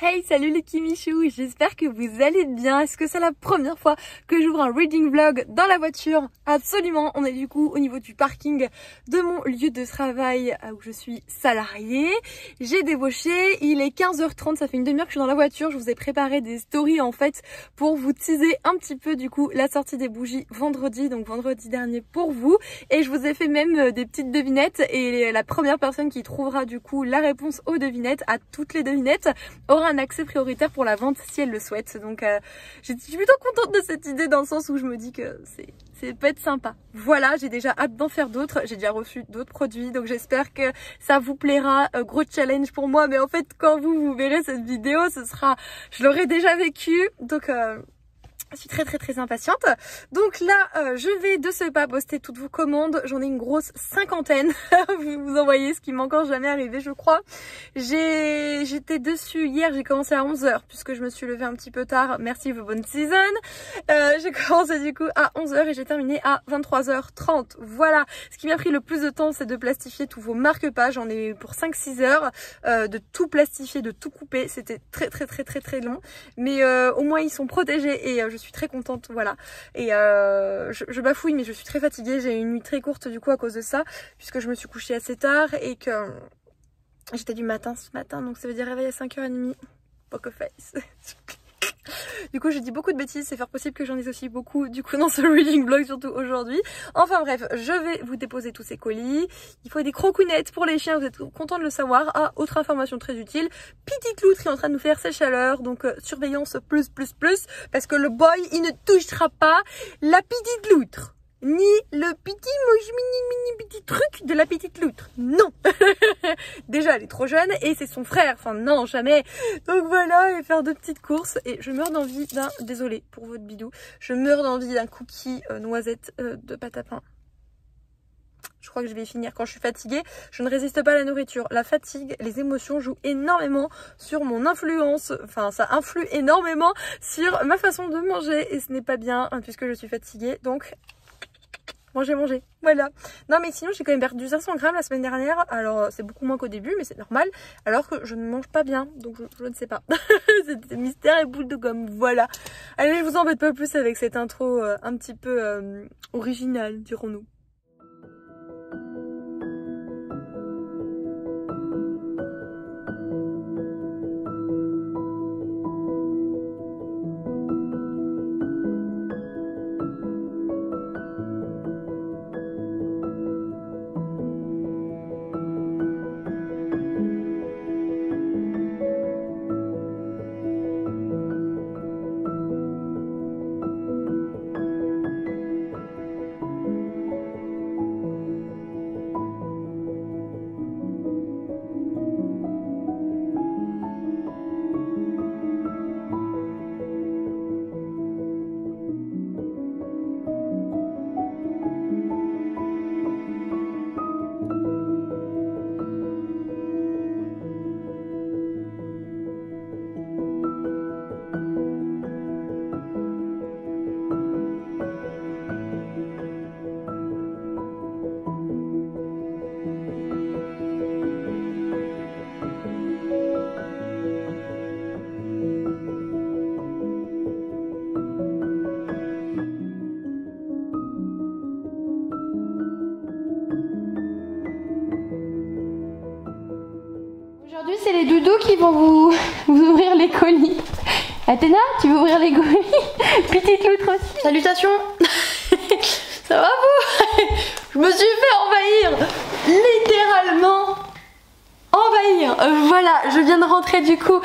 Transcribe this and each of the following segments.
Hey, salut les Kimichou, j'espère que vous allez bien. Est-ce que c'est la première fois que j'ouvre un reading vlog dans la voiture? Absolument, on est du coup au niveau du parking de mon lieu de travail où je suis salariée. J'ai débauché, il est 15h30, ça fait une demi-heure que je suis dans la voiture. Je vous ai préparé des stories en fait pour vous teaser un petit peu du coup la sortie des bougies vendredi, donc vendredi dernier pour vous. Et je vous ai fait même des petites devinettes et la première personne qui trouvera du coup la réponse aux devinettes, à toutes les devinettes, aura un accès prioritaire pour la vente si elle le souhaite. Donc je suis plutôt contente de cette idée dans le sens où je me dis que c'est peut être sympa. Voilà, j'ai déjà hâte d'en faire d'autres. J'ai déjà reçu d'autres produits, donc j'espère que ça vous plaira. Gros challenge pour moi, mais en fait quand vous verrez cette vidéo, je l'aurai déjà vécu. Donc je suis très impatiente. Donc là, je vais de ce pas poster toutes vos commandes. J'en ai une grosse cinquantaine. Vous en voyez, ce qui m'est encore jamais arrivé, je crois. J'étais dessus hier, j'ai commencé à 11h puisque je me suis levée un petit peu tard. Merci vos bonnes seasons. J'ai commencé du coup à 11h et j'ai terminé à 23h30. Voilà. Ce qui m'a pris le plus de temps, c'est de plastifier tous vos marque-pages. J'en ai pour 5-6 heures de tout plastifier, de tout couper. C'était très long. Mais au moins ils sont protégés et je suis très contente, voilà. Et je bafouille, mais je suis très fatiguée. J'ai eu une nuit très courte du coup à cause de ça, puisque je me suis couchée assez tard et que j'étais du matin ce matin, donc ça veut dire réveil à 5h30. Poker face. Du coup je dis beaucoup de bêtises, c'est fort possible que j'en ai aussi beaucoup du coup dans ce reading vlog, surtout aujourd'hui. Enfin bref, je vais vous déposer tous ces colis. Il faut des crocounettes pour les chiens, vous êtes contents de le savoir. Ah, autre information très utile, petite loutre qui est en train de nous faire ses chaleurs, donc surveillance plus, parce que le boy il ne touchera pas la petite loutre. Ni le petit truc de la petite loutre. Non. Déjà elle est trop jeune et c'est son frère. Enfin non, jamais. Donc voilà, et faire de petites courses. Et je meurs d'envie d'un... Désolée pour votre bidou. Je meurs d'envie d'un cookie noisette de pâte à pain. Je crois que je vais finir quand je suis fatiguée. Je ne résiste pas à la nourriture. La fatigue, les émotions jouent énormément sur mon influence. Enfin, ça influe énormément sur ma façon de manger. Et ce n'est pas bien puisque je suis fatiguée. Donc... manger, voilà. Non mais sinon j'ai quand même perdu 500 grammes la semaine dernière. Alors c'est beaucoup moins qu'au début, mais c'est normal. Alors que je ne mange pas bien, donc je ne sais pas. C'est mystère et boule de gomme, voilà. Allez, je vous embête pas plus avec cette intro un petit peu originale, dirons-nous. Aujourd'hui, c'est les doudous qui vont vous ouvrir les colis. Athéna, tu veux ouvrir les colis? Petite loutre aussi. Salutations. Ça va vous? Je me suis fait envahir. Littéralement envahir. Voilà, je viens de rentrer du coup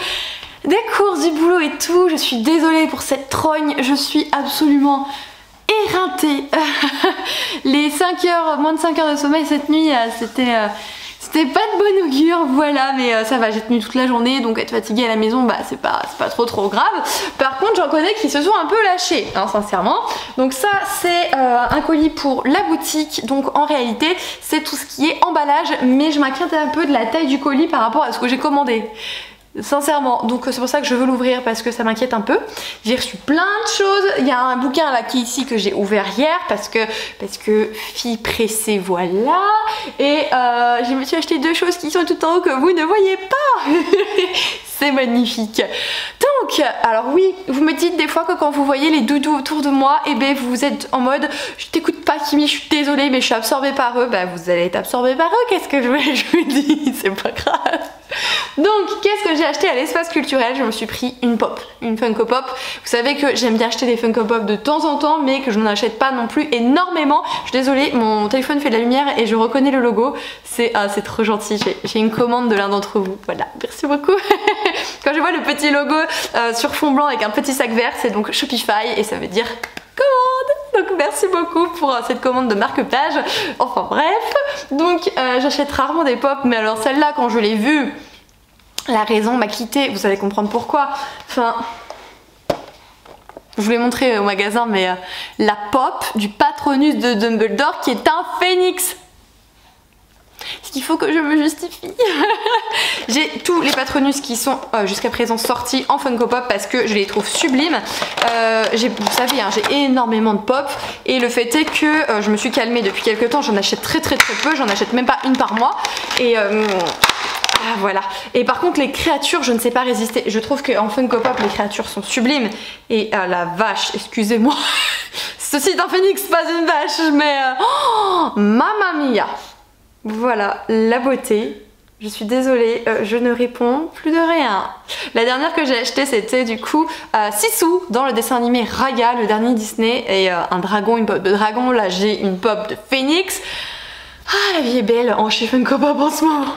des courses, du boulot et tout. Je suis désolée pour cette trogne. Je suis absolument éreintée. Les 5 heures, moins de 5 heures de sommeil cette nuit, c'était pas de bon augure, voilà, mais ça va, j'ai tenu toute la journée, donc être fatiguée à la maison, bah c'est pas trop grave. Par contre, j'en connais qui se sont un peu lâchés, hein, sincèrement. Donc ça, c'est un colis pour la boutique, donc en réalité, c'est tout ce qui est emballage, mais je m'inquiète un peu de la taille du colis par rapport à ce que j'ai commandé. Sincèrement, donc c'est pour ça que je veux l'ouvrir parce que ça m'inquiète un peu. J'ai reçu plein de choses. Il y a un bouquin là qui est ici que j'ai ouvert hier parce que fille pressée, voilà. Et je me suis acheté 2 choses qui sont tout en haut que vous ne voyez pas. C'est magnifique. Donc, alors oui, vous me dites des fois que quand vous voyez les doudous autour de moi, et ben vous êtes en mode je t'écoute pas Kimi, je suis désolée mais je suis absorbée par eux. Bah vous allez être absorbée par eux, qu'est-ce que je vous dis, c'est pas grave. Donc qu'est-ce que j'ai acheté à l'espace culturel? Je me suis pris une pop, une Funko Pop. Vous savez que j'aime bien acheter des Funko Pop de temps en temps mais que je n'en achète pas non plus énormément. Je suis désolée, mon téléphone fait de la lumière et je reconnais le logo. C'est trop gentil, j'ai une commande de l'un d'entre vous. Voilà, merci beaucoup. Quand je vois le petit logo sur fond blanc avec un petit sac vert, c'est donc Shopify et ça veut dire commande. Donc merci beaucoup pour cette commande de marque-page. Enfin bref, donc j'achète rarement des pop, mais alors celle-là quand je l'ai vue, la raison m'a quittée, vous allez comprendre pourquoi. Enfin, je vous l'ai montré au magasin, mais la pop du Patronus de Dumbledore qui est un phénix. Ce qu'il faut que je me justifie. J'ai tous les Patronus qui sont jusqu'à présent sortis en Funko Pop parce que je les trouve sublimes. Vous savez, hein, j'ai énormément de pop et le fait est que je me suis calmée depuis quelques temps. J'en achète très peu, j'en achète même pas une par mois. Et voilà. Et par contre les créatures, je ne sais pas résister. Je trouve qu'en Funko Pop les créatures sont sublimes. Et la vache, excusez-moi. Ceci est un phénix, pas une vache, mais mamma mia. Voilà, la beauté. Je suis désolée, je ne réponds plus de rien. La dernière que j'ai achetée, c'était du coup Sisu dans le dessin animé Raya, le dernier Disney, et un dragon, une pop de dragon. Là, j'ai une pop de phénix. Ah, la vie est belle en chez Funko Pop en ce moment.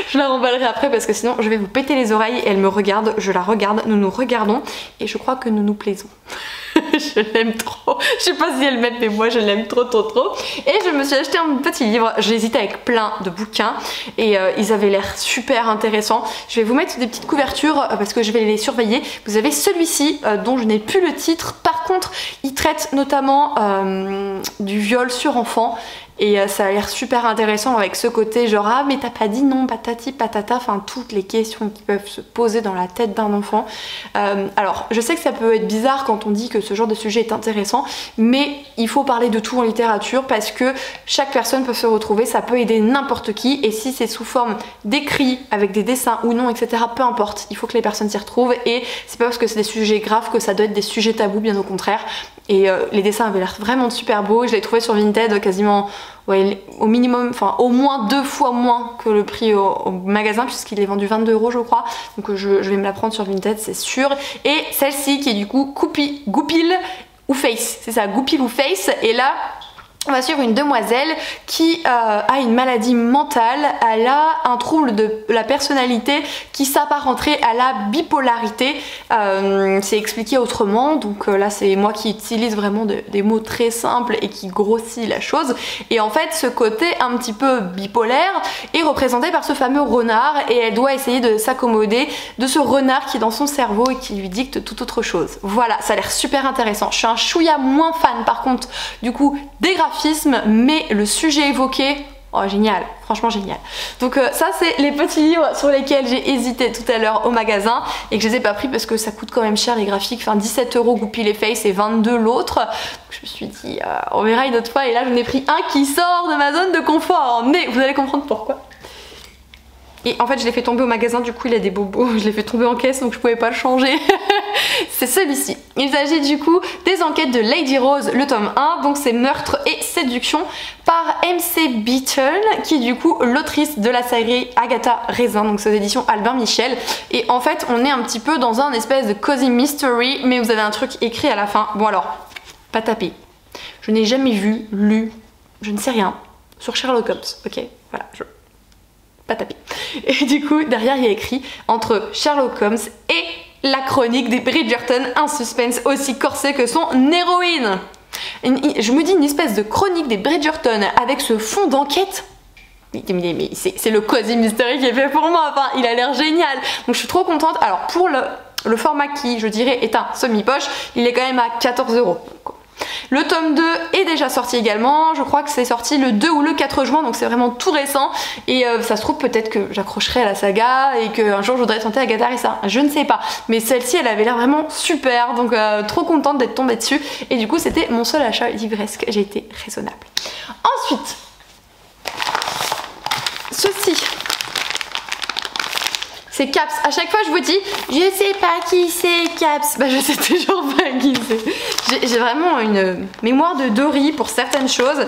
Je la remballerai après parce que sinon je vais vous péter les oreilles. Elle me regarde, je la regarde, nous nous regardons et je crois que nous nous plaisons. Je l'aime trop. Je sais pas si elle m'aime mais moi je l'aime trop. Et je me suis acheté un petit livre. J'ai hésité avec plein de bouquins et ils avaient l'air super intéressants. Je vais vous mettre des petites couvertures parce que je vais les surveiller. Vous avez celui-ci dont je n'ai plus le titre. Par contre il traite notamment du viol sur enfant. Et ça a l'air super intéressant avec ce côté genre ah mais t'as pas dit non, patati patata, enfin toutes les questions qui peuvent se poser dans la tête d'un enfant. Alors je sais que ça peut être bizarre quand on dit que ce genre de sujet est intéressant, mais il faut parler de tout en littérature parce que chaque personne peut se retrouver, ça peut aider n'importe qui et si c'est sous forme d'écrit avec des dessins ou non etc, peu importe, il faut que les personnes s'y retrouvent et c'est pas parce que c'est des sujets graves que ça doit être des sujets tabous, bien au contraire. Et les dessins avaient l'air vraiment super beaux. Je l'ai trouvé sur Vinted quasiment, ouais, au minimum, enfin au moins 2 fois moins que le prix au magasin puisqu'il est vendu 22 € je crois. Donc je vais me la prendre sur Vinted, c'est sûr. Et celle-ci qui est du coup Goupil ou Face, c'est ça, Goupil ou Face. Et là on va suivre une demoiselle qui a une maladie mentale, elle a un trouble de la personnalité qui s'apparenterait à la bipolarité. C'est expliqué autrement, donc là c'est moi qui utilise vraiment des mots très simples et qui grossit la chose. Et en fait ce côté un petit peu bipolaire est représenté par ce fameux renard et elle doit essayer de s'accommoder de ce renard qui est dans son cerveau et qui lui dicte toute autre chose. Voilà, ça a l'air super intéressant. Je suis un chouïa moins fan par contre du coup des graphismes, mais le sujet évoqué, oh génial, franchement génial. Donc ça c'est les petits livres sur lesquels j'ai hésité tout à l'heure au magasin et que je les ai pas pris parce que ça coûte quand même cher les graphiques, enfin 17 € Goupil et Face et 22 l'autre. Je me suis dit on verra une autre fois et là j'en ai pris un qui sort de ma zone de confort, mais vous allez comprendre pourquoi. Et en fait je l'ai fait tomber au magasin, du coup il a des bobos, je l'ai fait tomber en caisse donc je pouvais pas le changer. C'est celui-ci. Il s'agit du coup des enquêtes de Lady Rose, le tome 1, donc c'est meurtre et séduction par MC Beaton qui est du coup l'autrice de la série Agatha Raisin, donc c'est aux éditions Albin Michel. Et en fait on est un petit peu dans un espèce de cozy mystery, mais vous avez un truc écrit à la fin. Bon alors, pas tapé. Je n'ai jamais vu, lu, je ne sais rien sur Sherlock Holmes, ok, voilà, pas tapé. Et du coup derrière il y a écrit entre Sherlock Holmes et la chronique des Bridgerton, un suspense aussi corsé que son héroïne. Je me dis une espèce de chronique des Bridgerton avec ce fond d'enquête. Mais c'est le cozy mystery qui est fait pour moi, enfin il a l'air génial. Donc je suis trop contente. Alors pour le format qui je dirais est un semi-poche, il est quand même à 14 €. Le tome 2 est déjà sorti également, je crois que c'est sorti le 2 ou le 4 juin, donc c'est vraiment tout récent. Et ça se trouve peut-être que j'accrocherai à la saga et qu'un jour je voudrais tenter Agatha Harissa, je ne sais pas. Mais celle-ci elle avait l'air vraiment super, donc trop contente d'être tombée dessus. Et du coup c'était mon seul achat livresque, j'ai été raisonnable. Ensuite, ceci. C'est Caps. À chaque fois je vous dis, je sais pas qui c'est Caps. Bah je sais toujours pas qui c'est. J'ai vraiment une mémoire de Dory pour certaines choses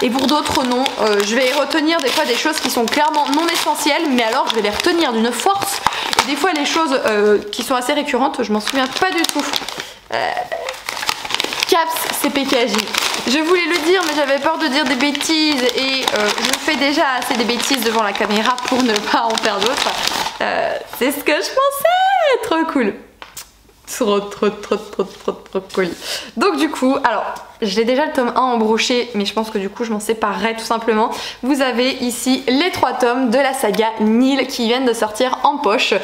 et pour d'autres non. Je vais retenir des fois des choses qui sont clairement non essentielles, mais alors je vais les retenir d'une force. Et des fois les choses qui sont assez récurrentes, je m'en souviens pas du tout. Caps, c'est PKJ. Je voulais le dire mais j'avais peur de dire des bêtises et je fais déjà assez des bêtises devant la caméra pour ne pas en faire d'autres. C'est ce que je pensais. Trop cool. Trop cool. Donc du coup, alors j'ai déjà le tome 1 en brochet, mais je pense que du coup je m'en séparerai tout simplement. Vous avez ici les 3 tomes de la saga Nil qui viennent de sortir en poche.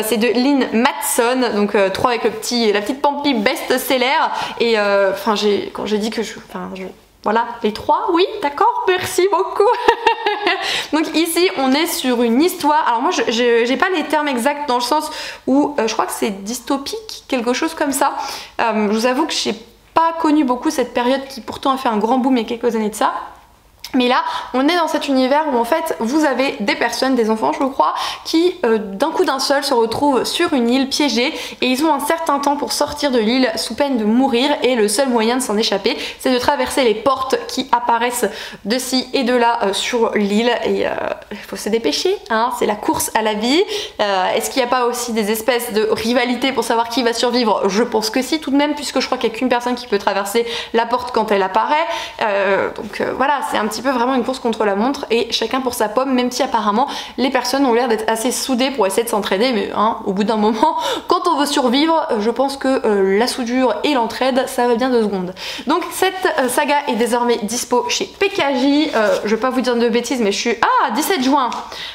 C'est de Lynn Matson, donc 3 avec la petite Pampi best-seller. Et quand j'ai dit que voilà, les 3, oui, d'accord, merci beaucoup. Donc ici, on est sur une histoire. Alors moi, j'ai pas les termes exacts dans le sens où je crois que c'est dystopique, quelque chose comme ça. Je vous avoue que j'ai pas connu beaucoup cette période qui pourtant a fait un grand boom il y a quelques années de ça. Mais là, on est dans cet univers où en fait, vous avez des personnes, des enfants je crois, qui d'un coup d'un seul se retrouvent sur une île piégée et ils ont un certain temps pour sortir de l'île sous peine de mourir et le seul moyen de s'en échapper, c'est de traverser les portes qui apparaissent de ci et de là sur l'île et il faut se dépêcher, hein, c'est la course à la vie. Est-ce qu'il n'y a pas aussi des espèces de rivalité pour savoir qui va survivre? Je pense que si tout de même, puisque je crois qu'il n'y a qu'une personne qui peut traverser la porte quand elle apparaît. Voilà, c'est un petit peu vraiment une course contre la montre et chacun pour sa pomme, même si apparemment les personnes ont l'air d'être assez soudées pour essayer de s'entraider, mais hein, au bout d'un moment, quand on veut survivre, je pense que la soudure et l'entraide, ça va bien 2 secondes. Donc cette saga est désormais dispo chez PKJ. Je vais pas vous dire de bêtises, mais je suis 17 juin.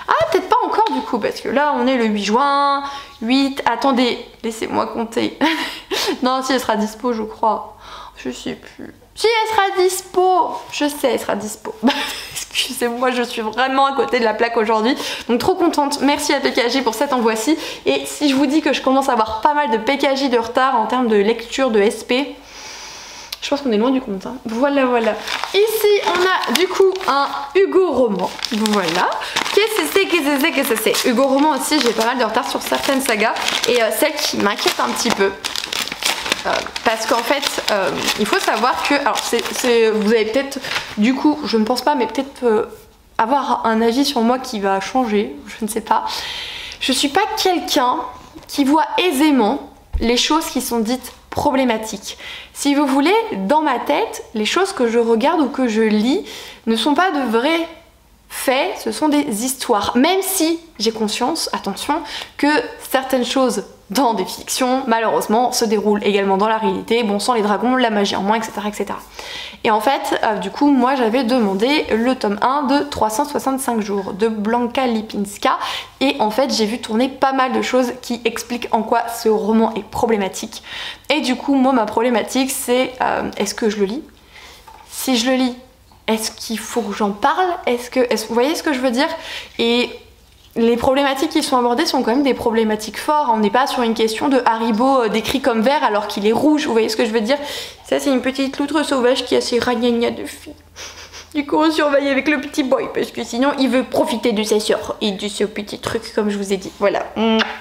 Ah, peut-être pas encore du coup, parce que là on est le 8 juin. 8, attendez, laissez-moi compter. Non, si elle sera dispo, je crois. Je sais plus. Si elle sera dispo, je sais, elle sera dispo. Excusez-moi, je suis vraiment à côté de la plaque aujourd'hui. Donc trop contente, merci à PKJ pour cet envoi-ci. Et si je vous dis que je commence à avoir pas mal de PKJ de retard en termes de lecture de SP, je pense qu'on est loin du compte. Hein. Voilà, voilà. Ici, on a du coup un Hugo roman. Voilà. Qu'est-ce que c'est Hugo roman aussi, j'ai pas mal de retard sur certaines sagas. Et celle qui m'inquiète un petit peu. Parce qu'en fait, il faut savoir que, alors vous avez peut-être, du coup, je ne pense pas, mais peut-être avoir un avis sur moi qui va changer, je ne sais pas. Je suis pas quelqu'un qui voit aisément les choses qui sont dites problématiques. Si vous voulez, dans ma tête, les choses que je regarde ou que je lis ne sont pas de vrais faits, ce sont des histoires. Même si j'ai conscience, attention, que certaines choses dans des fictions, malheureusement, se déroulent également dans la réalité, bon, sans les dragons, la magie en moins, etc. etc. Et en fait, du coup, moi j'avais demandé le tome 1 de 365 jours de Blanka Lipinska, et en fait j'ai vu tourner pas mal de choses qui expliquent en quoi ce roman est problématique. Et du coup, moi ma problématique c'est, est-ce que je le lis? Si je le lis, est-ce qu'il faut que j'en parle? Vous voyez ce que je veux dire? Et les problématiques qui sont abordées sont quand même des problématiques fortes. On n'est pas sur une question de Haribo décrit comme vert alors qu'il est rouge. Vous voyez ce que je veux dire? Ça, c'est une petite loutre sauvage qui a ses ragnagnas de filles. Du coup, on surveille avec le petit boy parce que sinon, il veut profiter de sa soeur et de ce petit truc, comme je vous ai dit. Voilà.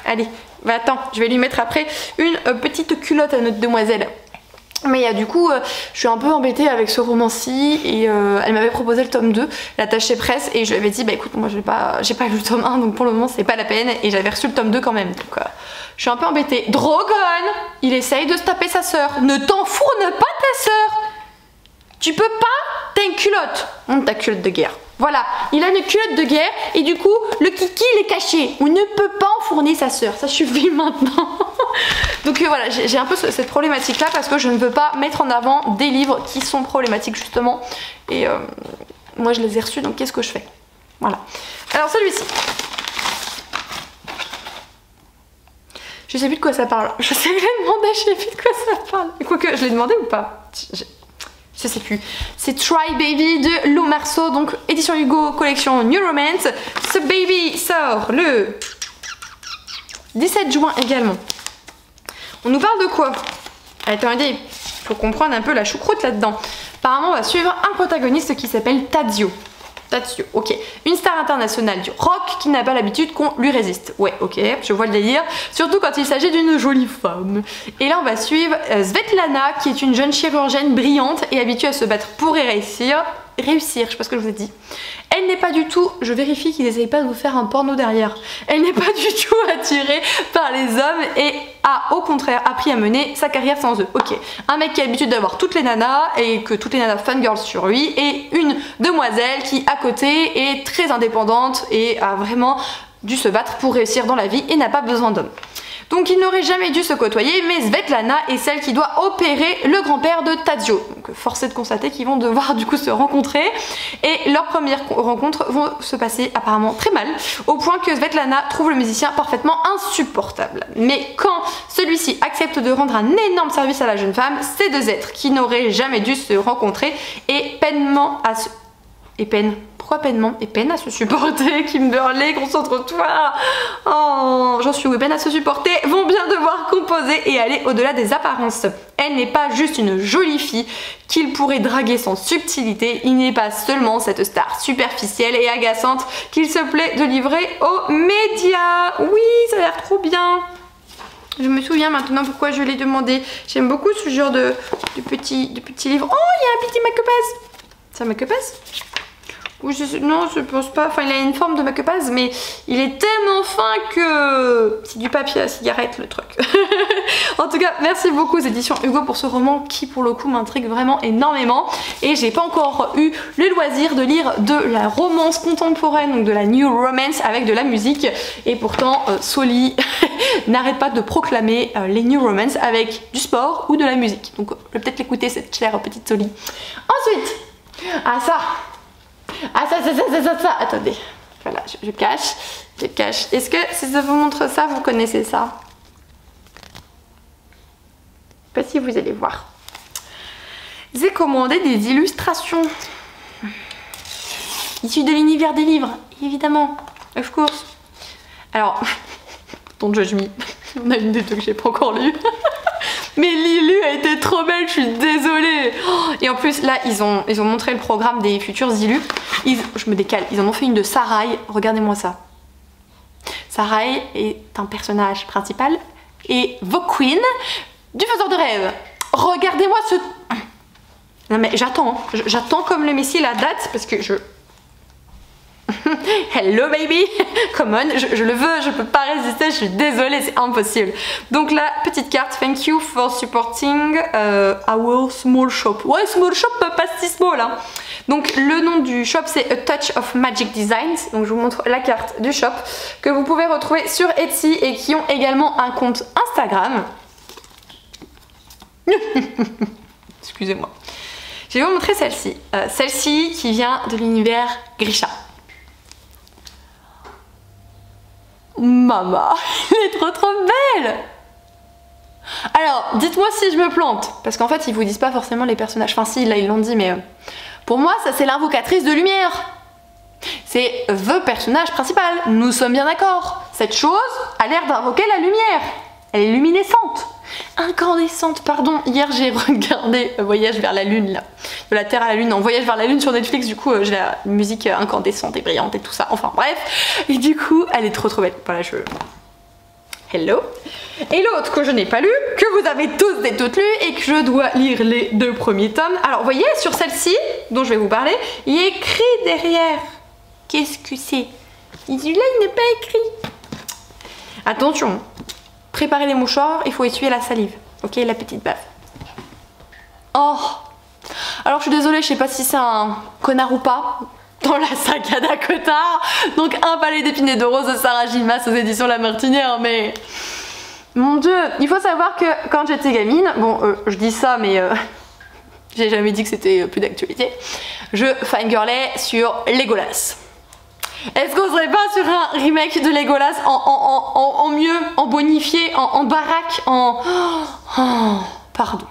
Allez, bah, attends, je vais lui mettre après une petite culotte à notre demoiselle. Mais du coup, je suis un peu embêtée avec ce roman-ci et elle m'avait proposé le tome 2, l'attaché presse, et je lui avais dit bah écoute, moi j'ai pas lu le tome 1 donc pour le moment c'est pas la peine, et j'avais reçu le tome 2 quand même, donc je suis un peu embêtée. Drogon, il essaye de se taper sa sœur, ne t'enfourne pas ta sœur, tu peux pas, t'as une culotte, ta culotte de guerre. Voilà, il a une culotte de guerre et du coup le kiki il est caché. On ne peut pas enfourner sa sœur, ça suffit maintenant. Donc voilà, j'ai un peu cette problématique là parce que je ne veux pas mettre en avant des livres qui sont problématiques justement. Et moi je les ai reçus, donc qu'est-ce que je fais? Voilà. Alors celui-ci. Je sais plus de quoi ça parle. Je sais que je l'ai demandé, je sais plus de quoi ça parle. Quoique, je l'ai demandé ou pas? je sais plus. C'est Try Baby de Lo Marceau, donc édition Hugo, collection New Romance. Ce baby sort le 17 juin également. On nous parle de quoi? Attendez, il faut comprendre un peu la choucroute là-dedans. Apparemment, on va suivre un protagoniste qui s'appelle Tadzio. Tadzio, ok. Une star internationale du rock qui n'a pas l'habitude qu'on lui résiste. Ouais, ok, je vois le délire. Surtout quand il s'agit d'une jolie femme. Et là, on va suivre Svetlana, qui est une jeune chirurgienne brillante et habituée à se battre pour réussir. Je sais pas ce que je vous ai dit. Elle n'est pas du tout, je vérifie qu'ils n'essayent pas de vous faire un porno derrière. Elle n'est pas du tout attirée par les hommes et a au contraire appris à mener sa carrière sans eux. Ok, un mec qui a l'habitude d'avoir toutes les nanas et que toutes les nanas fangirls sur lui, et une demoiselle qui à côté est très indépendante et a vraiment dû se battre pour réussir dans la vie et n'a pas besoin d'hommes. Donc ils n'auraient jamais dû se côtoyer, mais Svetlana est celle qui doit opérer le grand-père de Tadzio. Donc force est de constater qu'ils vont devoir du coup se rencontrer. Et leur première rencontre vont se passer apparemment très mal, au point que Svetlana trouve le musicien parfaitement insupportable. Mais quand celui-ci accepte de rendre un énorme service à la jeune femme, ces deux êtres qui n'auraient jamais dû se rencontrer et peinement à se... Et peine. Pourquoi peinement? Et peine à se supporter, Kimberly, concentre-toi. Oh, j'en suis où? Peine à se supporter, vont bien devoir composer et aller au-delà des apparences. Elle n'est pas juste une jolie fille qu'il pourrait draguer sans subtilité. Il n'est pas seulement cette star superficielle et agaçante qu'il se plaît de livrer aux médias. Oui, ça a l'air trop bien. Je me souviens maintenant pourquoi je l'ai demandé. J'aime beaucoup ce genre de petits livres. Oh, il y a un petit make-up. C'est un make-up? Ou non, je pense pas. Enfin, il a une forme de make-up, mais il est tellement fin que c'est du papier à cigarette le truc. En tout cas, merci beaucoup aux éditions Hugo pour ce roman qui, pour le coup, m'intrigue vraiment énormément. Et j'ai pas encore eu le loisir de lire de la romance contemporaine, donc de la New Romance avec de la musique. Et pourtant, Soli n'arrête pas de proclamer les New Romance avec du sport ou de la musique. Donc, je vais peut-être l'écouter, cette chère petite Soli. Ensuite, ça. Attendez, voilà, je cache. Est-ce que si je vous montre ça, vous connaissez ça? Je sais pas si vous allez voir. J'ai commandé des illustrations issues de l'univers des livres, évidemment, of course. Alors, don't judge me, on a une des deux que j'ai pas encore lu. Mais Lilu a été trop belle, je suis désolée. Oh, et en plus là ils ont montré le programme des futurs Lilu. Je me décale, ils en ont fait une de Sarai, regardez-moi ça. Sarai est un personnage principal et The Queen du faiseur de rêve. Regardez-moi ce... Non mais j'attends comme le messie la date parce que je... Hello baby, come on, je le veux, je peux pas résister, je suis désolée, c'est impossible. Donc la petite carte, thank you for supporting our small shop. Ouais, small shop, pas si small hein. Donc le nom du shop c'est A Touch of Magic Designs. Donc je vous montre la carte du shop que vous pouvez retrouver sur Etsy et qui ont également un compte Instagram. Excusez-moi. Je vais vous montrer celle-ci. Celle-ci qui vient de l'univers Grisha. Maman, elle est trop belle. Alors, dites-moi si je me plante, parce qu'en fait, ils vous disent pas forcément les personnages. Enfin, si, là, ils l'ont dit, mais pour moi, ça, c'est l'invocatrice de lumière. C'est the personnage principal. Nous sommes bien d'accord. Cette chose a l'air d'invoquer la lumière. Elle est luminescente. Incandescente, pardon. Hier, j'ai regardé Voyage vers la Lune, là. De la Terre à la Lune, en Voyage vers la Lune sur Netflix. Du coup, j'ai la musique incandescente et brillante et tout ça. Enfin, bref. Et du coup, elle est trop belle. Voilà, Hello. Et l'autre que je n'ai pas lu, que vous avez tous et toutes lu et que je dois lire les 2 premiers tomes. Alors, vous voyez, sur celle-ci, dont je vais vous parler, il est écrit derrière. Qu'est-ce que c'est? Là, il n'est pas écrit. Attention. Préparez les mouchoirs, il faut essuyer la salive. Ok, la petite baffe. Oh. Alors, je suis désolée, je sais pas si c'est un connard ou pas. Dans la saga Dakota. Donc, un palais d'épines et de roses de Sarah Gilmas aux éditions La Martinière. Mais... Mon Dieu, il faut savoir que quand j'étais gamine, bon, je dis ça, mais j'ai jamais dit que c'était plus d'actualité. Je fangirlais sur Legolas. Est-ce qu'on serait pas sur un remake de Legolas en mieux, en bonifié, en baraque, en... Oh, pardon.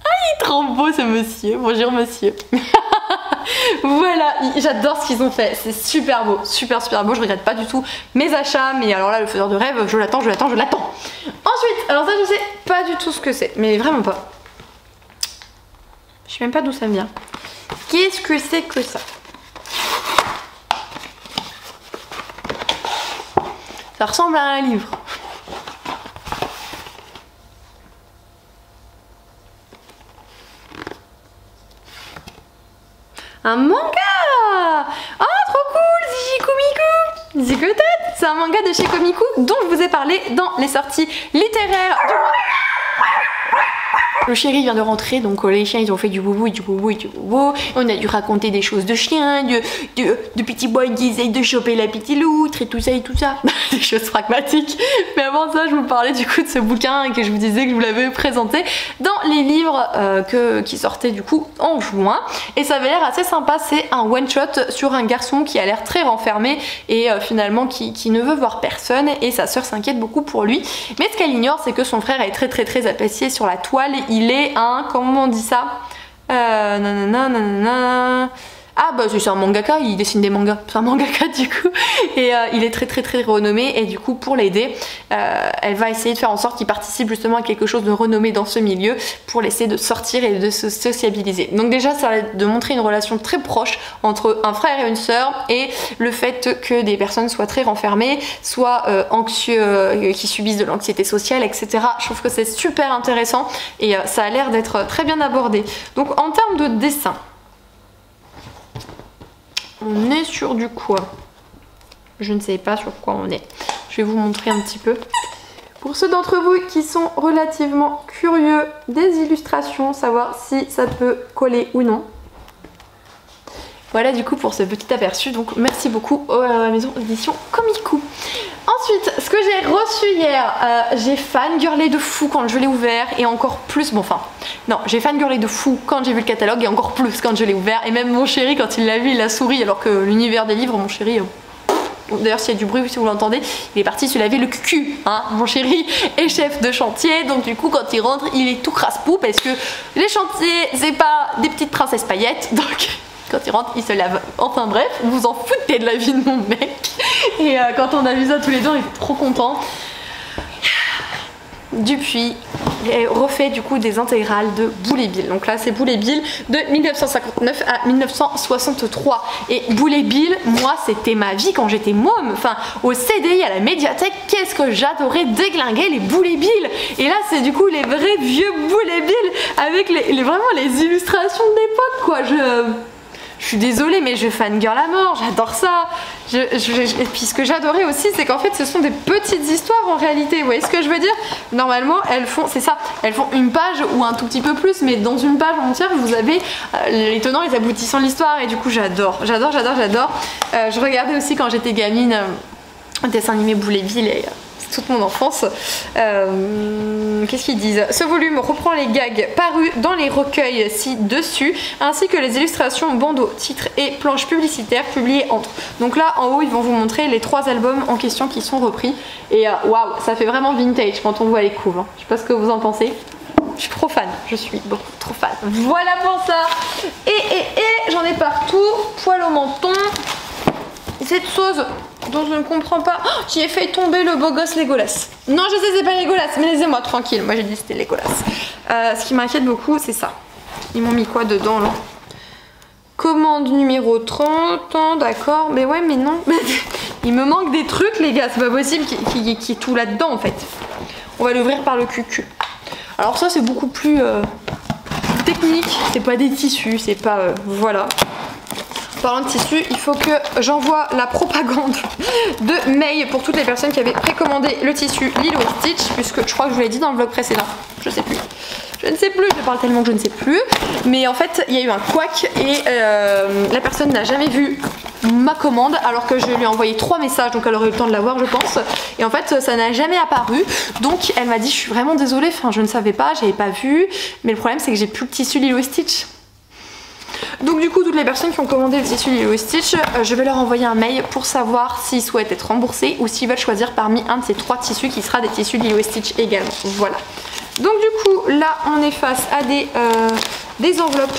Ah, il est Trop beau ce monsieur. Bonjour monsieur. Voilà, j'adore ce qu'ils ont fait. C'est super beau, super beau. Je regrette pas du tout mes achats. Mais alors là, le faiseur de rêve, je l'attends. Ensuite, alors ça, je sais pas du tout ce que c'est. Mais vraiment pas. Je sais même pas d'où ça vient. Qu'est-ce que c'est que ça? Ça ressemble à un livre. Un manga! Ah, trop cool! Zikomiku! C'est un manga de chez Komiku dont je vous ai parlé dans les sorties littéraires du mois. Le chéri vient de rentrer, donc les chiens ils ont fait du boubou et du boubou et du boubou. On a dû raconter des choses de chiens, de petits bois qui essayent de choper la petite loutre et tout ça. Des choses pragmatiques. Mais avant ça, je vous parlais du coup de ce bouquin et que je vous disais que je vous l'avais présenté dans les livres qui sortaient du coup en juin. Et ça avait l'air assez sympa. C'est un one shot sur un garçon qui a l'air très renfermé et finalement qui ne veut voir personne. Et sa sœur s'inquiète beaucoup pour lui. Mais ce qu'elle ignore, c'est que son frère est très apprécié sur la toile. Il est un, comment on dit ça, ah bah c'est un mangaka, il dessine des mangas, c'est un mangaka du coup, et il est très renommé, et du coup pour l'aider, elle va essayer de faire en sorte qu'il participe justement à quelque chose de renommé dans ce milieu pour l'essayer de sortir et de se sociabiliser. Donc déjà ça va de montrer une relation très proche entre un frère et une sœur, et le fait que des personnes soient très renfermées, soient anxieux, qui subissent de l'anxiété sociale, etc. Je trouve que c'est super intéressant, et ça a l'air d'être très bien abordé. Donc en termes de dessin, on est sur du quoi? Je ne sais pas sur quoi on est. Je vais vous montrer un petit peu. Pour ceux d'entre vous qui sont relativement curieux des illustrations, savoir si ça peut coller ou non. Voilà du coup pour ce petit aperçu. Donc merci beaucoup à la maison d'édition Komiku. Ensuite, ce que j'ai reçu hier, j'ai fangirlé de fou quand je l'ai ouvert, et encore plus, bon enfin, non, j'ai fangirlé de fou quand j'ai vu le catalogue, et encore plus quand je l'ai ouvert, et même mon chéri quand il l'a vu, il a souri, alors que l'univers des livres, mon chéri, d'ailleurs s'il y a du bruit, si vous l'entendez, il est parti se laver le cul, hein. Mon chéri est chef de chantier, donc du coup quand il rentre, il est tout crasse-pou, parce que les chantiers, c'est pas des petites princesses paillettes, donc... Quand il rentre, il se lave. Enfin bref, vous en foutez de la vie de mon mec. Et quand on a vu ça tous les deux, il était trop content. Dupuis refait du coup des intégrales de Boule et Bill. Donc là c'est Boule et Bill de 1959 à 1963. Et Boule et Bill, moi c'était ma vie quand j'étais môme. Enfin au CDI à la médiathèque, qu'est-ce que j'adorais déglinguer les Boule et Bill. Et là c'est du coup les vrais vieux Boule et Bill avec vraiment les illustrations de l'époque quoi. Je suis désolée mais je fangirl à mort, j'adore ça. Et puis ce que j'adorais aussi c'est qu'en fait ce sont des petites histoires en réalité, vous voyez ce que je veux dire? Normalement elles font, c'est ça, elles font une page ou un tout petit peu plus, mais dans une page entière vous avez les tenants et les aboutissants de l'histoire, et du coup j'adore. Je regardais aussi quand j'étais gamine un dessin animé Boule et Bill, et toute mon enfance. Qu'est-ce qu'ils disent? Ce volume reprend les gags parus dans les recueils ci-dessus, ainsi que les illustrations, bandeaux, titres et planches publicitaires publiées entre. Donc là en haut ils vont vous montrer les 3 albums en question qui sont repris, et waouh, ça fait vraiment vintage quand on voit les couves, hein. Je sais pas ce que vous en pensez. Je suis trop fan, je suis beaucoup trop fan. Voilà pour ça. Et j'en ai partout. Poil au menton. Cette chose dont je ne comprends pas, oh, qui ai fait tomber le beau gosse Legolas. Non, je sais c'est pas Legolas, mais laissez-moi tranquille, moi j'ai dit c'était Legolas. Ce qui m'inquiète beaucoup c'est ça. Ils m'ont mis quoi dedans là? Commande numéro 30, d'accord, mais ouais mais non. Il me manque des trucs les gars, c'est pas possible qu'il y ait tout là-dedans en fait. On va l'ouvrir par le cul. Alors ça c'est beaucoup plus technique, c'est pas des tissus, c'est pas... voilà. Parlant de tissu, il faut que j'envoie la propagande de mail pour toutes les personnes qui avaient précommandé le tissu Lilo & Stitch, puisque je crois que je vous l'ai dit dans le vlog précédent, je sais plus. Je ne sais plus, je parle tellement que je ne sais plus. Mais en fait, il y a eu un couac et la personne n'a jamais vu ma commande alors que je lui ai envoyé 3 messages, donc elle aurait eu le temps de la voir je pense. Et en fait, ça n'a jamais apparu. Donc elle m'a dit, je suis vraiment désolée, enfin je ne savais pas, j'avais pas vu. Mais le problème c'est que j'ai plus le tissu Lilo & Stitch. Donc du coup toutes les personnes qui ont commandé le tissu Lilo & Stitch, je vais leur envoyer un mail pour savoir s'ils souhaitent être remboursés ou s'ils veulent choisir parmi un de ces 3 tissus qui sera des tissus Lilo & Stitch également. Voilà. Donc du coup, là, on est face à des enveloppes.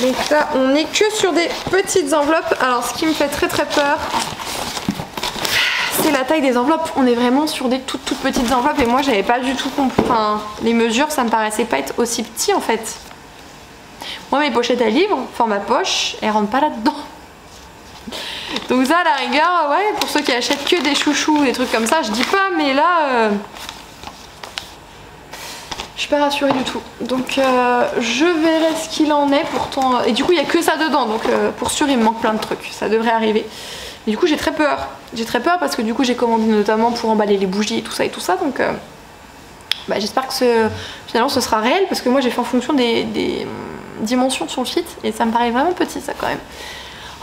Donc là, on n'est que sur des petites enveloppes. Alors, ce qui me fait très peur, c'est la taille des enveloppes. On est vraiment sur des toutes petites enveloppes et moi, j'avais pas du tout compris. Enfin, les mesures, ça me paraissait pas être aussi petit en fait. Moi, mes pochettes à livres, format poche, elles rentrent pas là-dedans. Donc ça, à la rigueur, ouais, pour ceux qui achètent que des chouchous, des trucs comme ça, je dis pas, mais là, je suis pas rassurée du tout. Donc je verrai ce qu'il en est pourtant. Et du coup, il y a que ça dedans, donc pour sûr, il me manque plein de trucs. Ça devrait arriver. Mais du coup, j'ai très peur. J'ai très peur parce que du coup, j'ai commandé notamment pour emballer les bougies et tout ça. Donc bah, j'espère que finalement, ce sera réel parce que moi, j'ai fait en fonction des dimensions sur le site et ça me paraît vraiment petit, ça quand même.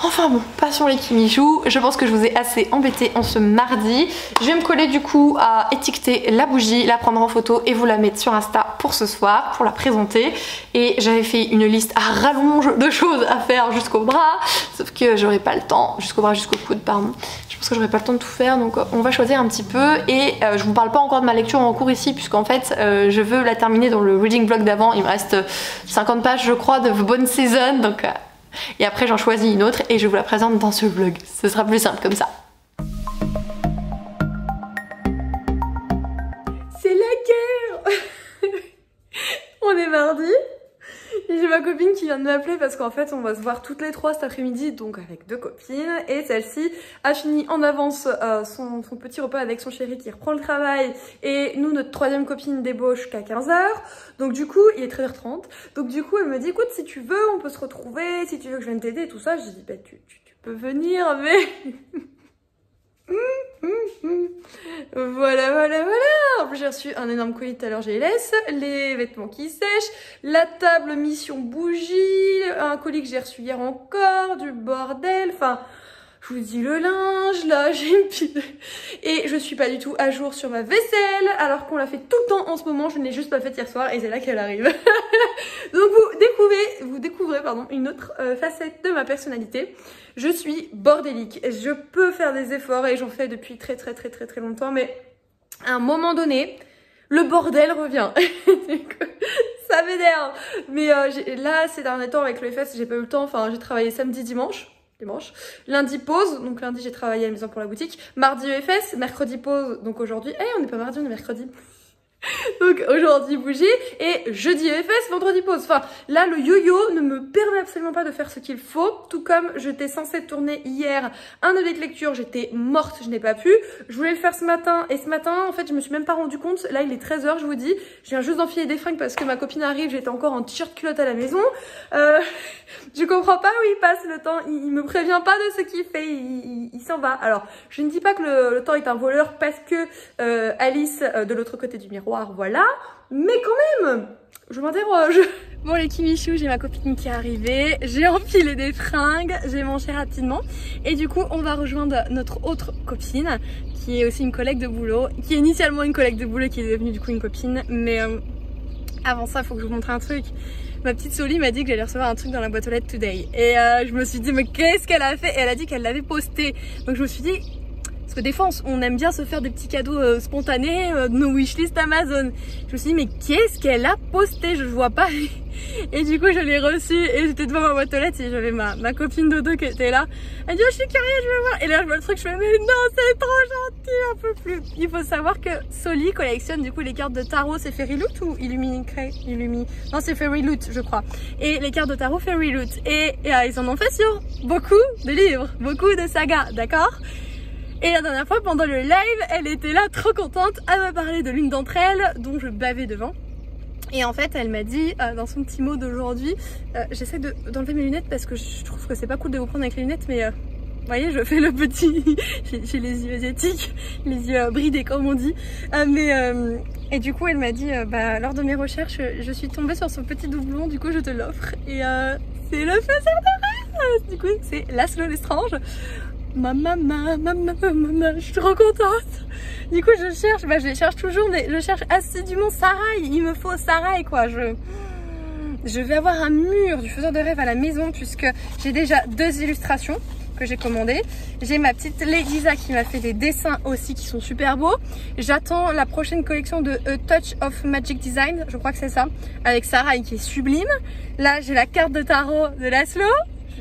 Enfin bon, passons les kimichous. Je pense que je vous ai assez embêté en ce mardi. Je vais me coller du coup à étiqueter la bougie, la prendre en photo et vous la mettre sur Insta pour ce soir, pour la présenter. Et j'avais fait une liste à rallonge de choses à faire jusqu'au bras, sauf que j'aurai pas le temps, jusqu'au bras, jusqu'au coude, pardon. Je pense que j'aurai pas le temps de tout faire, donc on va choisir un petit peu. Et je vous parle pas encore de ma lecture en cours ici, puisqu'en fait je veux la terminer dans le reading vlog d'avant. Il me reste 50 pages je crois de bonne saison, donc... Et après j'en choisis une autre et je vous la présente dans ce vlog. Ce sera plus simple comme ça. C'est la guerre. On est mardi. Et j'ai ma copine qui vient de m'appeler parce qu'en fait on va se voir toutes les trois cet après-midi, donc avec deux copines. Et celle-ci a fini en avance son petit repas avec son chéri qui reprend le travail. Et nous, notre troisième copine débauche qu'à 15 h. Donc du coup, il est 13 h 30. Donc du coup, elle me dit, écoute, si tu veux, on peut se retrouver, si tu veux que je vienne t'aider et tout ça. Je dis, bah tu peux venir, mais... Voilà. En plus j'ai reçu un énorme colis tout à l'heure, j'ai les vêtements qui sèchent, la table mission bougie, un colis que j'ai reçu hier encore, du bordel, enfin... Je vous dis le linge, là j'ai une pile. Et je suis pas du tout à jour sur ma vaisselle, alors qu'on l'a fait tout le temps en ce moment, je ne l'ai juste pas faite hier soir et c'est là qu'elle arrive. Donc vous découvrez une autre facette de ma personnalité. Je suis bordélique, je peux faire des efforts et j'en fais depuis très longtemps, mais à un moment donné, le bordel revient. Ça m'énerve. Mais là ces derniers temps avec le FS, j'ai pas eu le temps, enfin j'ai travaillé samedi, dimanche. Lundi pause, donc lundi j'ai travaillé à la maison pour la boutique. Mardi EFS, mercredi pause, donc aujourd'hui, on n'est pas mardi, on est mercredi. Donc aujourd'hui bougie et jeudi EFS, vendredi pause. Enfin là le yo-yo ne me permet absolument pas de faire ce qu'il faut. Tout comme j'étais censée tourner hier un audit de lecture, j'étais morte, je n'ai pas pu. Je voulais le faire ce matin et ce matin en fait je me suis même pas rendu compte. Là il est 13 h, je vous dis. Je viens juste d'enfiler des fringues parce que ma copine arrive, j'étais encore en t-shirt culotte à la maison. Je comprends pas où il passe le temps, il me prévient pas de ce qu'il fait, il s'en va. Alors je ne dis pas que le temps est un voleur parce que Alice de l'autre côté du miroir, voilà, mais quand même, je m'interroge. Bon les kimichous, j'ai ma copine qui est arrivée, j'ai empilé des fringues, j'ai mangé rapidement et du coup on va rejoindre notre autre copine qui est aussi une collègue de boulot, qui est initialement une collègue de boulot qui est devenue du coup une copine, mais avant ça il faut que je vous montre un truc. Ma petite Soli m'a dit que j'allais recevoir un truc dans la boîte aux lettres today et je me suis dit mais qu'est-ce qu'elle a fait, et elle a dit qu'elle l'avait posté, donc je me suis dit... Parce que des fois on aime bien se faire des petits cadeaux spontanés, nos wishlist Amazon. Je me suis dit mais qu'est-ce qu'elle a posté, je vois pas. Et du coup je l'ai reçu et j'étais devant ma boîte aux lettres et j'avais ma copine Dodo qui était là. Elle dit oh je suis curieuse, je veux voir. Et là je vois le truc, je fais mais non c'est trop gentil, un peu plus. Il faut savoir que Soli collectionne du coup les cartes de tarot, c'est Fairy Loot ou non c'est Fairy Loot je crois. Et les cartes de tarot Fairy Loot. Et ils en ont fait sur beaucoup de livres, beaucoup de sagas, d'accord? Et la dernière fois pendant le live, elle était là trop contente à me parler de l'une d'entre elles dont je bavais devant. Et en fait elle m'a dit dans son petit mot d'aujourd'hui, j'essaie d'enlever mes lunettes parce que je trouve que c'est pas cool de vous prendre avec les lunettes, mais vous voyez je fais le petit, j'ai les yeux asiatiques, les yeux bridés comme on dit, et du coup elle m'a dit lors de mes recherches je suis tombée sur ce petit doublon, du coup je te l'offre, et c'est le faiseur de rêve, du coup c'est Laszlo Lestrange. Maman, je suis trop contente. Du coup je cherche, je les cherche toujours, mais je cherche assidûment Sarai, il me faut Sarai quoi. Je vais avoir un mur du faiseur de rêve à la maison puisque j'ai déjà 2 illustrations. que j'ai commandé. J'ai ma petite Lisa qui m'a fait des dessins aussi qui sont super beaux. J'attends la prochaine collection de A Touch of Magic Design, je crois que c'est ça, avec Sarah qui est sublime. Là j'ai la carte de tarot de Laszlo.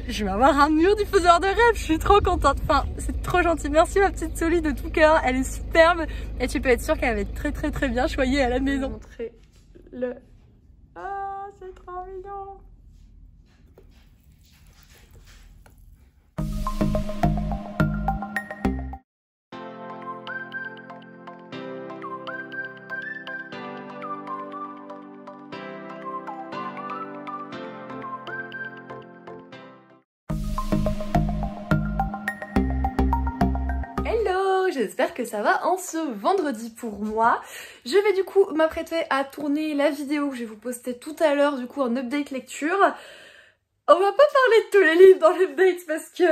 Je vais avoir un mur diffuseur de rêve, je suis trop contente. Enfin, c'est trop gentil. Merci ma petite Soli de tout cœur, elle est superbe. Et tu peux être sûre qu'elle va être très bien choyée à la maison. Montrer le... Ah, c'est trop mignon. J'espère que ça va en ce vendredi pour moi. Je vais du coup m'apprêter à tourner la vidéo que je vais vous poster tout à l'heure, du coup en update lecture. On va pas parler de tous les livres dans l'update parce que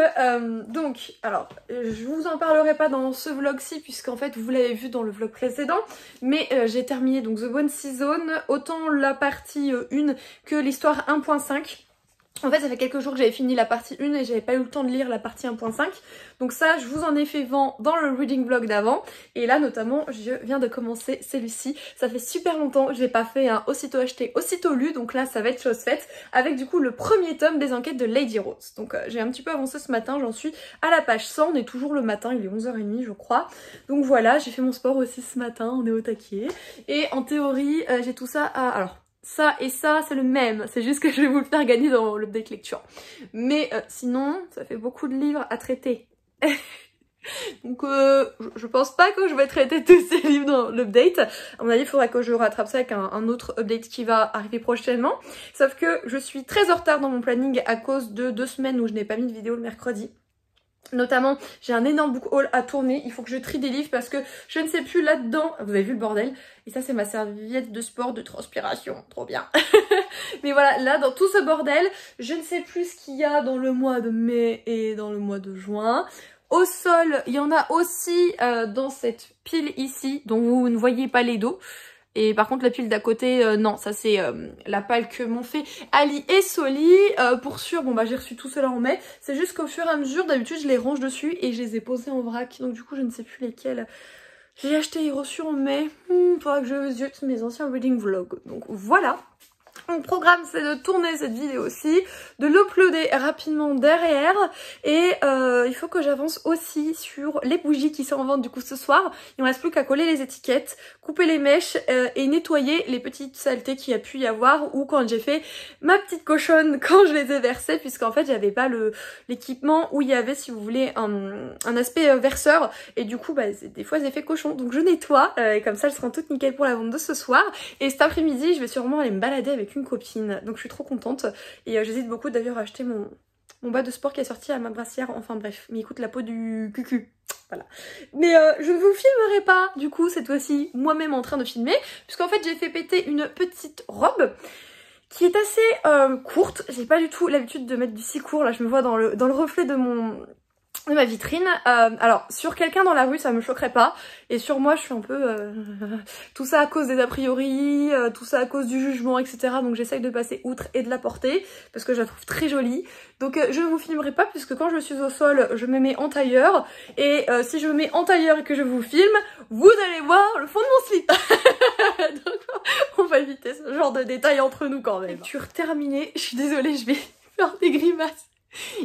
je vous en parlerai pas dans ce vlog-ci puisqu'en fait vous l'avez vu dans le vlog précédent, mais j'ai terminé donc The One Season, autant la partie 1 que l'histoire 1.5. En fait ça fait quelques jours que j'avais fini la partie 1 et j'avais pas eu le temps de lire la partie 1.5. Donc ça je vous en ai fait vent dans le reading vlog d'avant. Et là notamment je viens de commencer celui-ci. Ça fait super longtemps que je l'ai pas fait, hein. Aussitôt acheté, aussitôt lu. Donc là ça va être chose faite avec du coup le premier tome des enquêtes de Lady Rose. Donc j'ai un petit peu avancé ce matin, j'en suis à la page 100. On est toujours le matin, il est 11h30 je crois. Donc voilà, j'ai fait mon sport aussi ce matin, on est au taquet. Et en théorie j'ai tout ça à... Alors ça et ça c'est le même, c'est juste que je vais vous le faire gagner dans l'update lecture. Mais sinon ça fait beaucoup de livres à traiter. Donc je pense pas que je vais traiter tous ces livres dans l'update. À mon avis il faudra que je rattrape ça avec un autre update qui va arriver prochainement. Sauf que je suis très en retard dans mon planning à cause de 2 semaines où je n'ai pas mis de vidéo le mercredi. Notamment j'ai un énorme book haul à tourner, il faut que je trie des livres parce que je ne sais plus là-dedans, vous avez vu le bordel, et ça c'est ma serviette de sport de transpiration, trop bien. Mais voilà, là dans tout ce bordel, je ne sais plus ce qu'il y a dans le mois de mai et dans le mois de juin. Au sol, il y en a aussi dans cette pile ici, dont vous ne voyez pas les dos. Et par contre la pile d'à côté, non, ça c'est la palle que m'ont fait Ali et Soli. Pour sûr, bon bah j'ai reçu tout cela en mai. C'est juste qu'au fur et à mesure, d'habitude je les range dessus et je les ai posés en vrac. Donc du coup je ne sais plus lesquels j'ai acheté et reçu en mai. Faudra que je visite mes anciens reading vlogs. Donc voilà. Mon programme c'est de tourner cette vidéo aussi, de l'uploader rapidement derrière et il faut que j'avance aussi sur les bougies qui sont en vente du coup ce soir. Il me reste plus qu'à coller les étiquettes, couper les mèches et nettoyer les petites saletés qu'il y a pu y avoir ou quand j'ai fait ma petite cochonne quand je les ai versées, puisqu'en fait j'avais pas l'équipement où il y avait, si vous voulez, un aspect verseur et du coup bah, des fois j'ai fait cochon, donc je nettoie et comme ça elles seront toutes nickel pour la vente de ce soir. Et cet après-midi je vais sûrement aller me balader avec une copine, donc je suis trop contente et j'hésite beaucoup d'ailleurs à acheter mon bas de sport qui est sorti à ma brassière, enfin bref, mais écoute la peau du cucu, voilà. Mais je ne vous filmerai pas du coup cette fois-ci moi-même en train de filmer, puisqu'en fait j'ai fait péter une petite robe qui est assez courte. J'ai pas du tout l'habitude de mettre du si court, là je me vois dans le reflet de ma vitrine. Alors sur quelqu'un dans la rue ça me choquerait pas, et sur moi je suis un peu tout ça à cause des a priori, tout ça à cause du jugement, etc. Donc j'essaye de passer outre et de la porter parce que je la trouve très jolie. Donc je ne vous filmerai pas puisque quand je suis au sol je me mets en tailleur, et si je me mets en tailleur et que je vous filme, vous allez voir le fond de mon slip. Donc on va éviter ce genre de détails entre nous quand même. Lecture terminée, je suis désolée, je vais faire des grimaces.